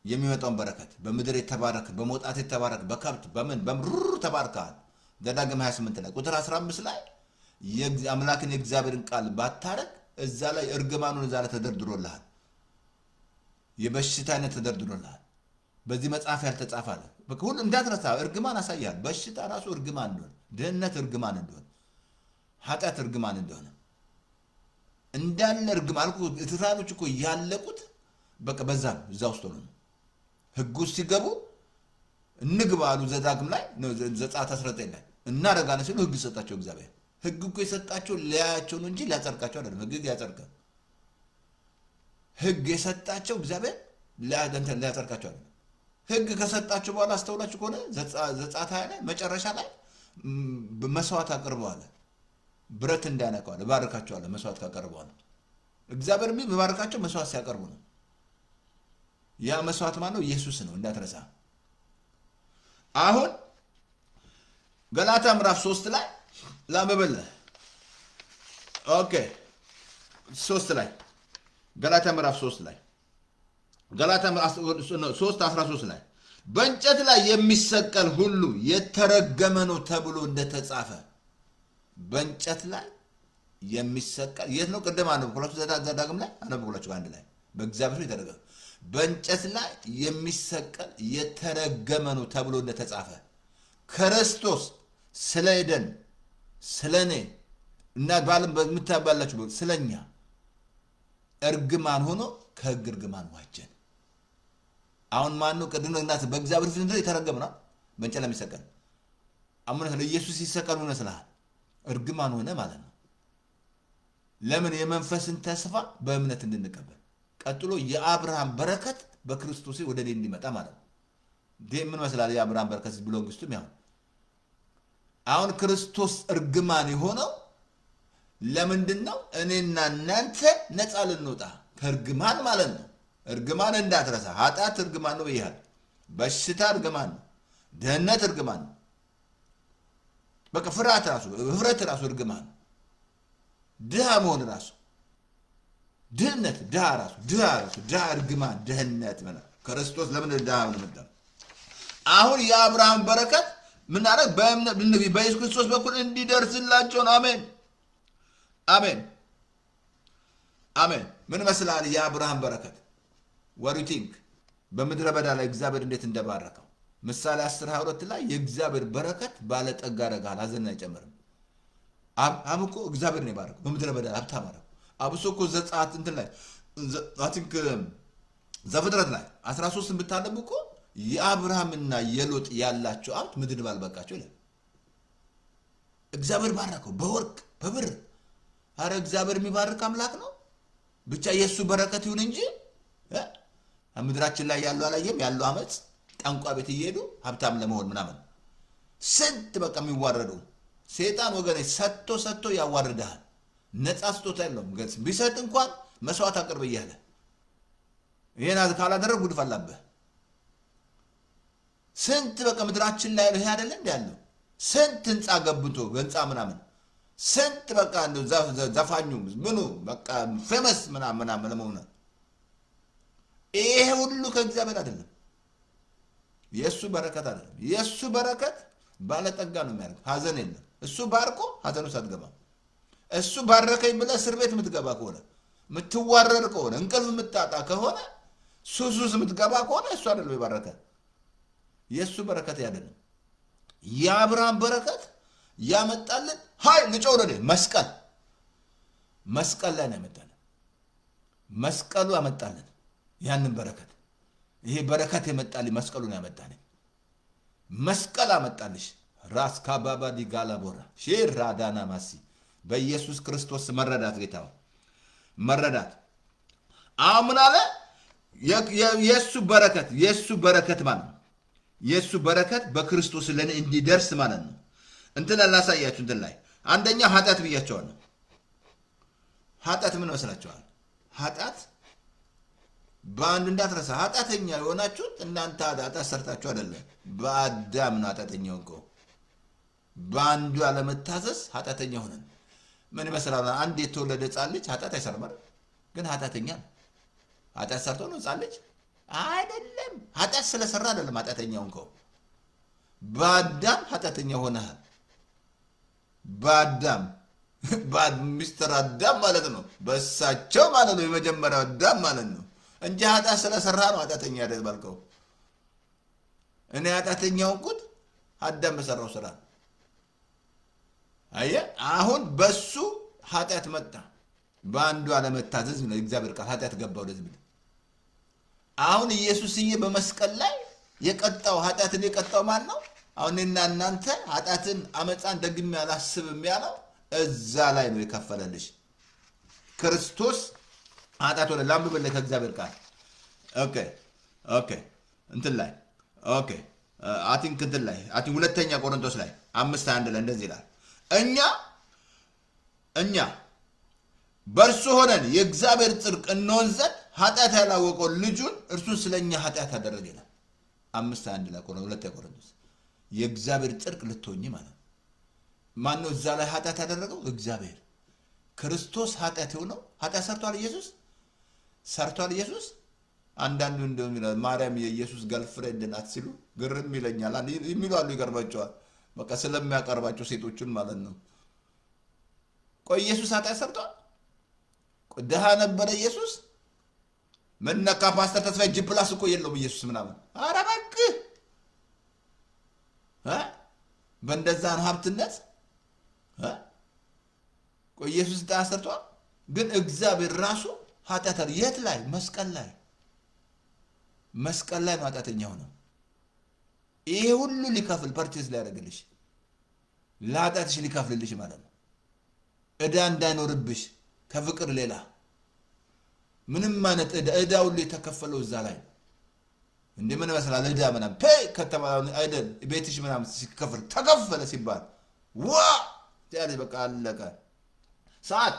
የሚመጣውን በረከት በመድር የተባረከ በመውጣት የተባረከ በከብት በምድር ተባርከሃል ዘዳግም 28 ላይ ቁጥር 15 ላይ የአምላክን የእግዚአብሔርን ቃል ባታረክ እዛ ላይ እርግማኑን እዛ ላይ ተደርድሮልሃል የበሽታነት ተደርድሮልሃል በዚህ መጽሐፍ ያልተጻፈ አለ በሁሉ እንዳትረሳ እርግማን አሳያል በሽታ ራሱ እርግማን እንደሆነ ድህነት እርግማን እንደሆነ ኃጢአት እርግማን እንደሆነ እንዳለ እርግማን አልኩ እስራኤሎች እኮ ያለቁት በቃ በዛ እዛ ውስጥ ነው ህጉ ሲገቡ እንግባሉ ዘዳግም ላይ ዘጸአት 19 ላይ እናረጋለን ሲሉ ህግ ሰጣቸው እግዚአብሔር ህግ እኮ የሰጣቸው ሊያያቸው ነው እንጂ ሊያጸድቃቸው አይደለም ህግ ያጸድቃል ህግ የሰጣቸው እግዚአብሔር ሊያጸድቃቸው አይደለም ህግ ከሰጣቸው በኋላ አስተውላችሁ ከሆነ ዘጸአት ላይ መጨረሻ ላይ መስዋዕት አቀርበዋል ብረት እንዳነቀዋል ባርካቸዋል መስዋዕት ካቀርበዋል እግዚአብሔር የሚባርካቸው መስዋዕት ሲያቀርቡ ነው። ያ መስዋዕት ማን ነው? ኢየሱስ ነው እንዳትረሳ። አሁን ገላትያ ምዕራፍ 3 ላይ ላንብብልህ። ኦኬ 3 ላይ ገላትያ ምዕራፍ 3 ላይ ገላትያ ምዕራፍ 3:13 ላይ በእንጨት ላይ የሚሰቀል ሁሉ የተረገመ ነው ተብሎ እንደተጻፈ። በእንጨት ላይ የሚሰቀል የት ነው? ቅድም አነበብኩላችሁ ዘዳግም ላይ አነበብኩላችሁ አንድ ላይ በእግዚአብሔር የተረገመ በእንጨት ላይ የሚሰቀል የተረገመ ነው ተብሎ እንደተጻፈ ክርስቶስ ስለ ኤደን ስለኔ እና ባለም በምታባላችሁ ስለኛ እርግማን ሆኖ ከሕግ እርግማን ዋጀን። አሁን ማን ነው? ቅድም እናት በእግዚአብሔር ፊት የተረገመ ነው በእንጨት ላይ የሚሰቀል። አሁን ለኢየሱስ ሲሰቀል ሆነ ስላል እርግማን ሆነ ማለት ነው። ለምን? የመንፈስን ተስፋ በእምነት እንድንቀበል። ቀጥሎ የአብርሃም በረከት በክርስቶስ ወደ እኔ እንዲመጣ ማለት ነው። ምን መስላል? የአብርሃም በረከት ቢሎንግስቱም ያው አሁን ክርስቶስ እርግማን የሆነው ለምንድን ነው? እኔና እናንተ ነፃ ልንወጣ ከእርግማን ማለት ነው። እርግማን እንዳትረሳ። ኃጢአት እርግማን ነው ይያል። በሽታ እርግማን ነው። ድህነት እርግማን ነው። በቃ ፍርሃት ራሱ ህፍረት ራሱ እርግማን ነው። ድሃ መሆን ራሱ ድህነት ድሃ ራሱ ድሃ እርግማን ድህነት ማለት ክርስቶስ ለምን ድሃ ነው መጣ? አሁን የአብርሃም በረከት ምን አረግ? በእምነት በኢየሱስ ክርስቶስ በኩል እንዲደርስላቸው ነው። አሜን አሜን አሜን። ምን መስላል የአብርሃም በረከት? what do you think? በምድረ በዳ ላይ እግዚአብሔር እንዴት እንደባረከው ምሳሌ 10:22 ላይ የእግዚአብሔር በረከት ባለጠጋ ያደርጋል፣ ሐዘን አይጨምርም። አብኮ እግዚአብሔር ነው የባረከው በምድረ በዳ ሀብታም አደረገው። አብሶ እኮ ዘጸአት እንትን ላይ I think ዘፍጥረት ላይ 13 ብታነቡ እኮ የአብርሃምና የሎጥ ያላቸው ሀብት ምድር ባልበቃቸው ይላል። እግዚአብሔር ባረከው በወርቅ በብር። አረ እግዚአብሔር የሚባርክ አምላክ ነው። ብቻ የሱ በረከት ይሁን እንጂ ምድራችን ላይ ያለው አላየም ያለው አመጽ ጠንቋ ቤት እየሄዱ ሀብታም ለመሆን ምናምን ስንት በቃ የሚዋረዱ ሰይጣን ወገኔ ሰጥቶ ያዋርዳል። ነፃ ስጦታ የለውም። ገጽ ቢሰጥ እንኳን መስዋዕት አቅርብ እያለ ይሄን ካላደረግ ጉድ ፈላብህ። ስንት በቃ ምድራችን ላይ ያለው ይሄ አይደለ እንዴ ያለው ስንት ህንጻ ገብቶ ህንጻ ምናምን ስንት በቃ ዘፋኙ ምኑ በቃ ፌመስ ምናምን ለመሆን ይሄ ሁሉ ከእግዚአብሔር አይደለም። የሱ በረከት አይደለም። የሱ በረከት ባለጠጋ ነው የሚያደርግ። ሐዘን የለም። እሱ ባርኮ ሐዘኑ ሳትገባ እሱ ባረከኝ ብለህ እስር ቤት የምትገባ ከሆነ የምትዋረድ ከሆነ እንቅልፍ የምታጣ ከሆነ ሱሱስ የምትገባ ከሆነ እሱ አይደለም የባረከ። የሱ በረከት አይደለም። የአብርሃም በረከት ያመጣልን ኃይል ልጨው ነው መስቀል ላይ ነው ያመጣልን። መስቀሉ ያመጣልን ያንን በረከት። ይሄ በረከት የመጣልኝ መስቀሉ ነው ያመጣልኝ። መስቀል አመጣልሽ ራስ ካባባ ዲጋላ ቦራ ሼራዳና ማሲ በኢየሱስ ክርስቶስ መረዳት ጌታው መረዳት አሁን አለ የሱ በረከት ማለት ነው። የሱ በረከት በክርስቶስ ለኔ እንዲደርስ ማለት ነው። እንትን ላሳያችሁ እንትን ላይ አንደኛ ኃጢአት ብያቸዋለሁ። ኃጢአት ምን መስላችኋል? ኃጢአት በአንድ እንዳትረሳ ኃጢአተኛ የሆናችሁት እናንተ ኃጢአት ሰርታችሁ አይደለም። በአዳም ነው ኃጢአተኛው እኮ በአንዱ አለመታዘዝ ኃጢአተኛ ሆነን ምን ይመስላል? አንድ የተወለደ ሕፃን ልጅ ኃጢአት አይሰርም ግን ኃጢአተኛ ነው። ኃጢአት ሰርቶ ነው ሕፃን ልጅ አይደለም። ኃጢአት ስለሰራ አይደለም ኃጢአተኛው እንኮ በአዳም ኃጢአተኛ ሆነሃል። በአዳም ሚስተር አዳም ማለት ነው። በእሳቸው ማለት ነው የመጀመሪያው አዳም ማለት ነው እንጂ ኃጢአት ስለሰራ ነው ኃጢአተኛ ያደረባልከው። እኔ ኃጢአተኛው እንኩት አዳም በሰራው ስራ አየ። አሁን በሱ ኃጢአት መጣ። በአንዱ አለመታዘዝ ነው እግዚአብሔር ቃል ኃጢአት ገባ ወደዚህ ምድር። አሁን ኢየሱስዬ በመስቀል ላይ የቀጣው ኃጢአትን የቀጣው ማን ነው? አሁን እና እናንተ ኃጢአትን አመፃን ደግሜ አላስብም ያለው እዛ ላይ ነው የከፈለልሽ ክርስቶስ። ኃጢአት ወደ ላምበለ ከእግዚአብሔር ቃል ኦኬ እንትን ላይ አቲንክ እንትን ላይ ሁለተኛ ቆሮንቶስ ላይ 5:1 ላይ እንደዚህ ይላል እኛ በእርሱ ሆነን የእግዚአብሔር ጽድቅ እንሆን ዘንድ ኃጢአት ያላወቀው ልጁን እርሱን ስለኛ ኃጢአት አደረገ ይላል 5:1 ላይ ቆሮንቶስ የእግዚአብሔር ጽድቅ ልትሆኚ ማለት ማን ነው እዛ ላይ ኃጢአት ያደረገው እግዚአብሔር ክርስቶስ ኃጢአት የሆነው ኃጢአት ሰርቷል ኢየሱስ አንዳንዱ እንደሚለው ማርያም የኢየሱስ ገርልፍሬንድ ናት ሲሉ ግርም ይለኛል የሚሉ አሉ ይገርማቸዋል በቃ ስለሚያቀርባቸው ሴቶችን ማለት ነው ቆይ ኢየሱስ ኃጢአት ሰርቷል ደሃ ነበር ኢየሱስ ምን ነካ ፓስተር ተስፋዬ ጂፕላስ እኮ የለውም ኢየሱስ ምናምን ኧረ እባክህ በእንደዛን ሀብትነት ቆይ ኢየሱስ ኃጢአት ሰርቷል ግን እግዚአብሔር ራሱ ኃጢአት የት ላይ መስቀል ላይ ኃጢአተኛው ነው ይሄ ሁሉ ሊከፍል ፐርቼዝ ላይ ያደርግልሽ ለኃጢአትሽ ሊከፍልልሽ ማለት ነው እዳ እንዳይኖርብሽ ከፍቅር ሌላ ምንም ማለት እዳ ሁሉ የተከፈለው እዛ ላይ እንደምን መስላል እዳ ምናምን ከተባለ አይደል ቤትሽ ምናምን ሲከፈል ተከፈለ ሲባል ዋ ያለ በቃ አለቀ ሰዓት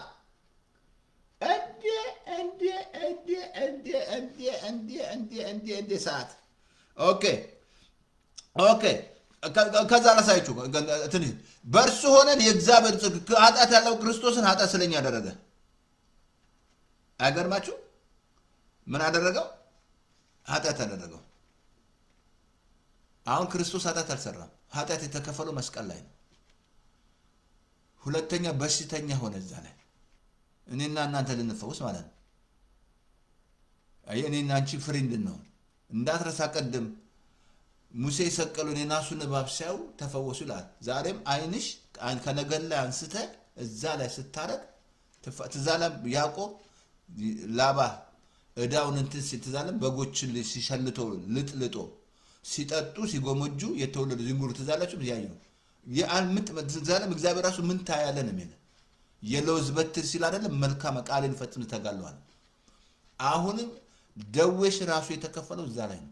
እንዴ ሰዓት ኦኬ ከዛ ላሳይቹ ትንሽ በእርሱ ሆነን የእግዚአብሔር ጽድቅ ኃጢአት ያለው ክርስቶስን ኃጢአት ስለኛ ያደረገ አይገርማችሁ ምን አደረገው ኃጢአት አደረገው አሁን ክርስቶስ ኃጢአት አልሰራም ኃጢአት የተከፈለው መስቀል ላይ ነው ሁለተኛ በሽተኛ ሆነ እዛ ላይ እኔና እናንተ ልንፈውስ ማለት ነው እኔና አንቺ ፍሪ እንድንሆን እንዳትረሳ ቀደም ሙሴ ሰቀሉን የናሱን እባብ ሲያዩ ተፈወሱ ይላል ዛሬም አይንሽ ከነገር ላይ አንስተ እዛ ላይ ስታረግ ትዛለም ያዕቆብ ላባ እዳውን እንትን ሲተዛለም በጎችን ሲሸልቶ ልጥልጦ ሲጠጡ ሲጎመጁ የተወለዱ ዝንጉር ትዛላችሁ ያዩ የአልምጥ ትዛለም እግዚአብሔር ራሱ ምን ታያለ ነው የሚል የለውዝ በትር ሲል አይደለም መልካም ቃልን ፈጽም ተጋለዋል አሁንም ደዌሽ ራሱ የተከፈለው እዛ ላይ ነው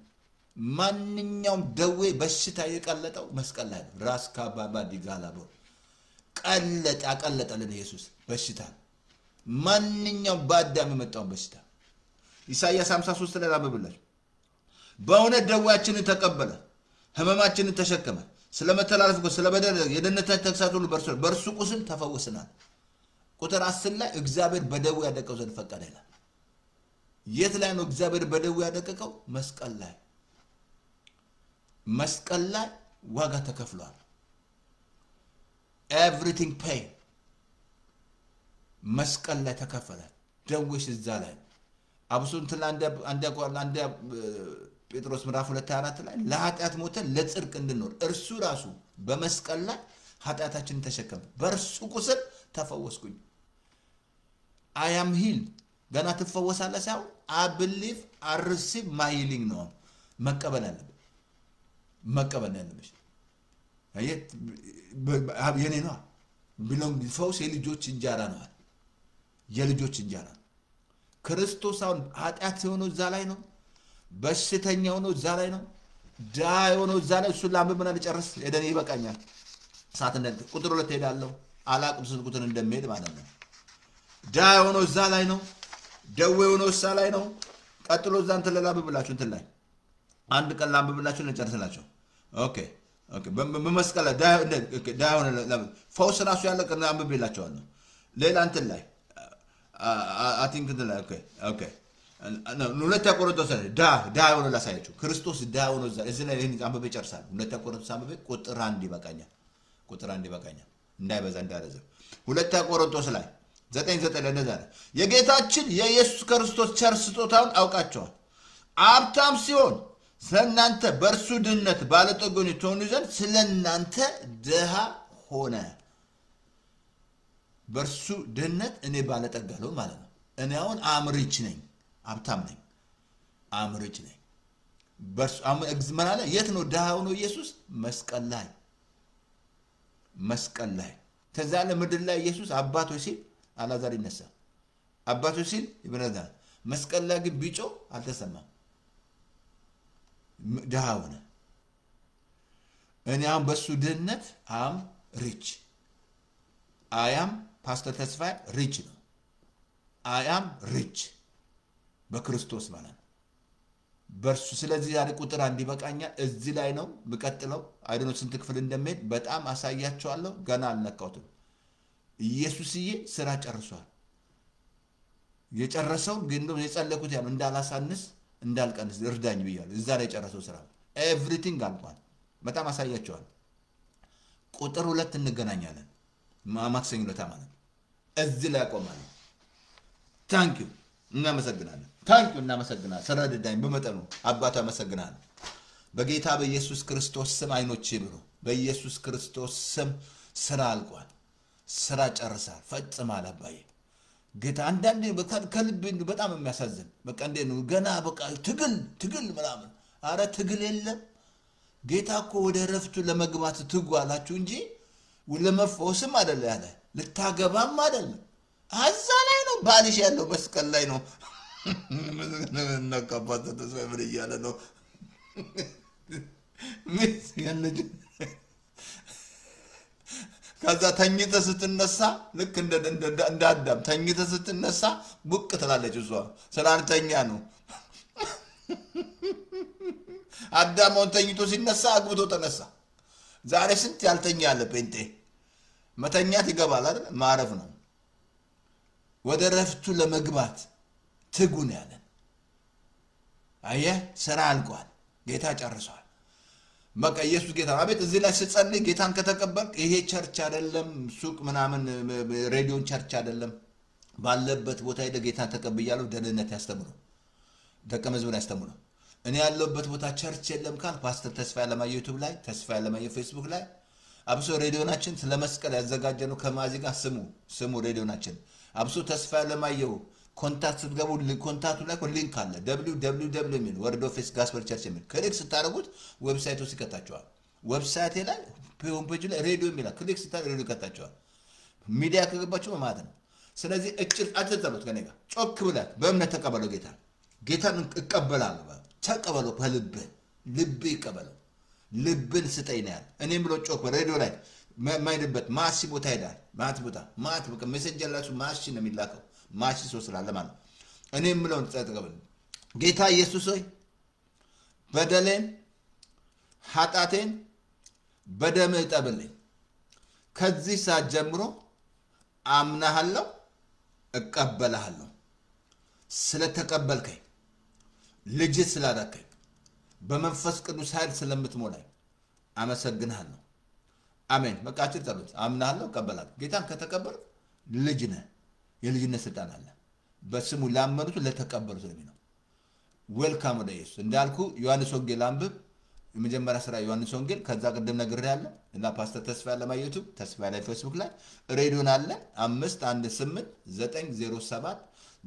ማንኛውም ደዌ በሽታ የቀለጠው መስቀል ላይ ነው ራስ ካባባ ዲጋላቦ አቀለጠልን ኢየሱስ በሽታ ማንኛውም በአዳም የመጣው በሽታ ኢሳይያስ 53 ላይ አንብብላችሁ በእውነት ደዌያችንን ተቀበለ ህመማችንን ተሸከመ ስለመተላለፍ ስለበደል የደህንነታችን ተግሳጽ ሁሉ በእርሱ ቁስል ተፈወስናል ቁጥር 10 ላይ እግዚአብሔር በደዌ ያደቀው ዘንድ ፈቀደ ይላል የት ላይ ነው እግዚአብሔር በደዌ ያደቀቀው መስቀል ላይ ዋጋ ተከፍሏል everything pay መስቀል ላይ ተከፈለ ደዌሽ እዛ ላይ አብሶን አንደ ጴጥሮስ ምዕራፍ 2:4 ላይ ለኃጢአት ሞተን ለጽድቅ እንድንኖር እርሱ ራሱ በመስቀል ላይ ኃጢአታችንን ተሸከመ በእርሱ ቁስል ተፈወስኩኝ I am healed ገና ተፈወሳለ ሳይሆን I believe I receive my healing ነው መቀበል ያለብሽ አየት የኔ ነው ቢሎንግ ፈውስ የልጆች እንጀራ ነው የልጆች እንጀራ ክርስቶስ አሁን ኃጢአት የሆነው እዛ ላይ ነው በሽተኛ ሆኖ እዛ ላይ ነው ዳይ ሆኖ እዛ ላይ እሱ ላምብና ልጨርስ እደኔ ይበቃኛል ሰዓት እንደ ቁጥር 2 ሄዳለሁ አላቅም ስንት ቁጥር እንደሚሄድ ማለት ነው ዳይ ሆኖ እዛ ላይ ነው ደዌ ሆኖ እዛ ላይ ነው ቀጥሎ እዛ እንትን ላምብላችሁ እንትን ላይ አንድ ቀን ላምብላችሁ ልጨርስላችሁ ኦኬ በመስቀል ዳይ ሆኖ ፈውስ ራሱ ያለ ቀን ላምብላችኋለሁ ሌላ እንትን ላይ I think እንትን ላይ ኦኬ ሁለት ቆሮንቶስ ዳ ሆኖ ላሳያችሁ ክርስቶስ ዳ ሆኖ እዚህ ላይ ይሄን አንብቤ ጨርሳለሁ ሁለት ቆሮንቶስ አንብቤ ቁጥር 1 ይበቃኛል እንዳይበዛ እንዳረዘ ሁለት ቆሮንቶስ ላይ 9:9 ላይ እንደዛ የጌታችን የኢየሱስ ክርስቶስ ቸር ስጦታውን አውቃቸዋል አብታም ሲሆን ስለናንተ በእርሱ ድነት ባለጠጎች ትሆኑ ዘንድ ስለናንተ ደሃ ሆነ በእርሱ ድነት እኔ ባለጠጋለሁ ማለት ነው እኔ አሁን አምሪች ነኝ አብታም ነኝ አምሪች ነኝ በርሱ አምግዝመና ላይ የት ነው ዳሃው ነው ኢየሱስ መስቀል ላይ ተዛለ ምድር ላይ ኢየሱስ አባቶ ሲል አላዛር ይነሳ አባቶ ሲል ይብረዳ መስቀል ላይ ግን ቢጮ አልተሰማም ዳሃው ነው እኔ አሁን በሱ ድነት አም ሪች አያም ፓስተር ተስፋዬ ሪች ነው I am rich በክርስቶስ ማለት በርሱ ስለዚህ ዛሬ ቁጥር አንድ ይበቃኛል እዚህ ላይ ነው በቀጥለው አይደኖ ስንት ክፍል እንደሚሄድ በጣም አሳያቸዋለሁ ገና አልነካውትም ኢየሱስዬ ስራ ጨርሷል የጨረሰው ግን ነው የጸለኩት ያለው እንዳላሳንስ እንዳልቀንስ እርዳኝ ብያለሁ እዛ ላይ ጨረሰው ስራ ኤቭሪቲንግ አልቋል በጣም አሳያቸዋለሁ ቁጥር 2 እንገናኛለን ማክሰኞ ለታ ማለት እዚህ ላይ ቆማለሁ ታንክ ዩ እናመሰግናለን ታንክ ዩ እናመሰግናለን ሰረደዳኝ በመጠኑ አባቱ አመሰግናለሁ በጌታ በኢየሱስ ክርስቶስ ስም አይኖች ይብሩ በኢየሱስ ክርስቶስ ስም ስራ አልቋል ስራ ጨርሳል ፈጽማል አባዬ ጌታ አንዳንዴ ከልብ በጣም የሚያሳዝን በቃ እንዴ ነው ገና በቃ ትግል ምናምን አረ ትግል የለም ጌታ እኮ ወደ ረፍቱ ለመግባት ትጓላችሁ እንጂ ለመፈወስም አይደለ ያለ ልታገባም አይደለ አዛ ላይ ነው ባልሽ ያለው መስቀል ላይ ነው ነቀባት ተሰብር ይያለ ነው ምን ያለጅ ከዛ ተኝተ ስትነሳ ልክ እንደ አዳም ተኝተ ስትነሳ ቡቅ ትላለች እሷ ስላልተኛ ነው አዳም ተኝቶ ሲነሳ አግብቶ ተነሳ ዛሬ ስንት ያልተኛ ያለ ጴንጤ መተኛት ይገባል አይደል ማረፍ ነው ወደ ረፍቱ ለመግባት ትጉን ያለን አየ ስራ አልቋል ጌታ ጨርሷል በቃ ኢየሱስ ጌታ አቤት እዚህ ላይ ሲጸልይ ጌታን ከተቀበልክ ይሄ ቸርች አይደለም ሱቅ ምናምን ሬዲዮን ቸርች አይደለም ባለበት ቦታ ሄደ ጌታን ተቀበያለሁ ደህንነት ያስተምሩ ደቀ መዝሙር ያስተምሩ እኔ ያለበት ቦታ ቸርች የለም ካል ፓስተር ተስፋ ያለማየ ዩቲዩብ ላይ ተስፋ ያለማየ ፌስቡክ ላይ አብሶ ሬዲዮናችን ስለመስቀል ያዘጋጀነው ከማዚ ጋር ስሙ ሬዲዮናችን አብሶ ተስፋ ያለማየው ኮንታክት ስትገቡ ኮንታክቱ ላይ ሊንክ አለ www የሚል ወርድ ኦፍ ፌስ ጋስፐል ቸርች የሚል ክሊክ ስታደርጉት ዌብሳይቱ ሲከታቸዋል ዌብሳይት ላይ ሆም ፔጅ ላይ ሬዲዮ የሚል ክሊክ ስታደርጉ ሬዲዮ ይከታቸዋል ሚዲያ ከገባችሁ ማለት ነው ስለዚህ አትጠሉት ከኔ ጋር ጮክ ብላክ በእምነት ተቀበለው ጌታን እቀበላለሁ ተቀበለው ልብ ይቀበለው ልብን ስጠኝ ነው ያለ እኔም ብሎ ጮክ በሬዲዮ ላይ ማይደበት ማሲ ቦታ ሄዳል ማት በቃ ሜሴንጀር ላይ ማሲ ነው የሚላከው ማሲ ሰው ስላለ ማለት እኔም ብለው ተቀበል ጌታ ኢየሱስ ሆይ በደሌን ኃጢአቴን በደም እጠብልኝ ከዚህ ሰዓት ጀምሮ አምናለሁ እቀበላለሁ ስለተቀበልከኝ ልጅ ስላደረከኝ በመንፈስ ቅዱስ ኃይል ስለምትሞላኝ አመሰግናለሁ አሜን በቃ አትጠሉት አምናለሁ እቀበላለሁ ጌታን ከተቀበል ልጅ ነህ የልጅነት ስልጣን አለ በስሙ ላመኑት ለተቀበሉት ነው ዌልካም ወደ ኢየሱስ እንዳልኩ ዮሐንስ ወንጌል አንብብ የመጀመሪያ ስራ ዮሐንስ ወንጌል ከዛ ቀደም ነገር ያለ እና ፓስተር ተስፋ ያለማየ ዩቲዩብ ተስፋ ላይ ፌስቡክ ላይ ሬዲዮን አለ 518907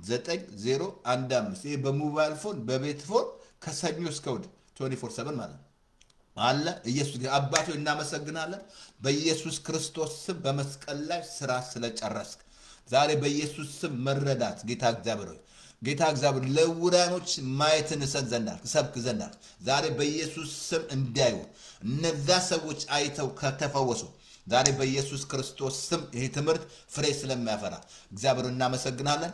9015 ይሄ በሞባይል ፎን በቤት ፎን ከሰኞ እስከ እሑድ 24/7 ማለት አለ ኢየሱስ አባቶ እናመሰግናለን በኢየሱስ ክርስቶስ ስም በመስቀል ላይ ስራ ስለጨረስክ ዛሬ በኢየሱስ ስም መረዳት ጌታ እግዚአብሔር ለውራኖች ማየትን ሰብክ ዘንዳል ዛሬ በኢየሱስ ስም እንዲያዩ እነዛ ሰዎች አይተው ከተፈወሱ ዛሬ በኢየሱስ ክርስቶስ ስም ይሄ ትምህርት ፍሬ ስለሚያፈራ እግዚአብሔር እናመሰግናለን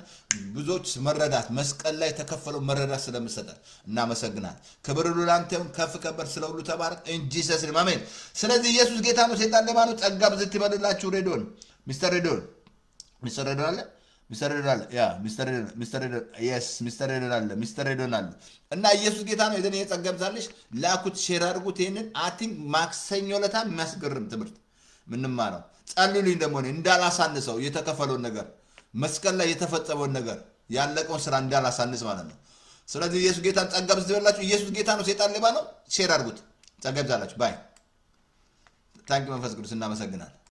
ብዙዎች መረዳት መስቀል ላይ ተከፈለው መረዳት ስለምሰጠን እናመሰግናለን ክብር ሁሉ ላንተ ይሁን ከፍ ከበር ስለሁሉ ተባረክ ኢን ጂሰስ ኔም አሜን ስለዚህ ኢየሱስ ጌታ ነው ሰይጣን ለማኑ ጸጋ ብዝት ይበልላችሁ ሬዲዮን ሚስተር ሬዲዮን ሚስተር ሬዲዮን አለ እና ኢየሱስ ጌታ ነው የደኔ ጸጋ ብዛልሽ ላኩት ሼር አድርጉት ይሄንን አቲንክ ማክሰኞ ለታ የሚያስገርም ትምህርት ምንማ ነው ጸልዩልኝ ደሞ ነው እንዳላሳንሰው የተከፈለውን ነገር መስቀል ላይ የተፈጸመውን ነገር ያለቀውን ስራ እንዳላሳንስ ማለት ነው ስለዚህ ኢየሱስ ጌታ ጸጋ ብዝላችሁ ኢየሱስ ጌታ ነው ሰይጣን ለባ ነው ሼር አድርጉት ጸጋ ብዛላችሁ ባይ ታንክ መንፈስ ቅዱስ እናመሰግናለን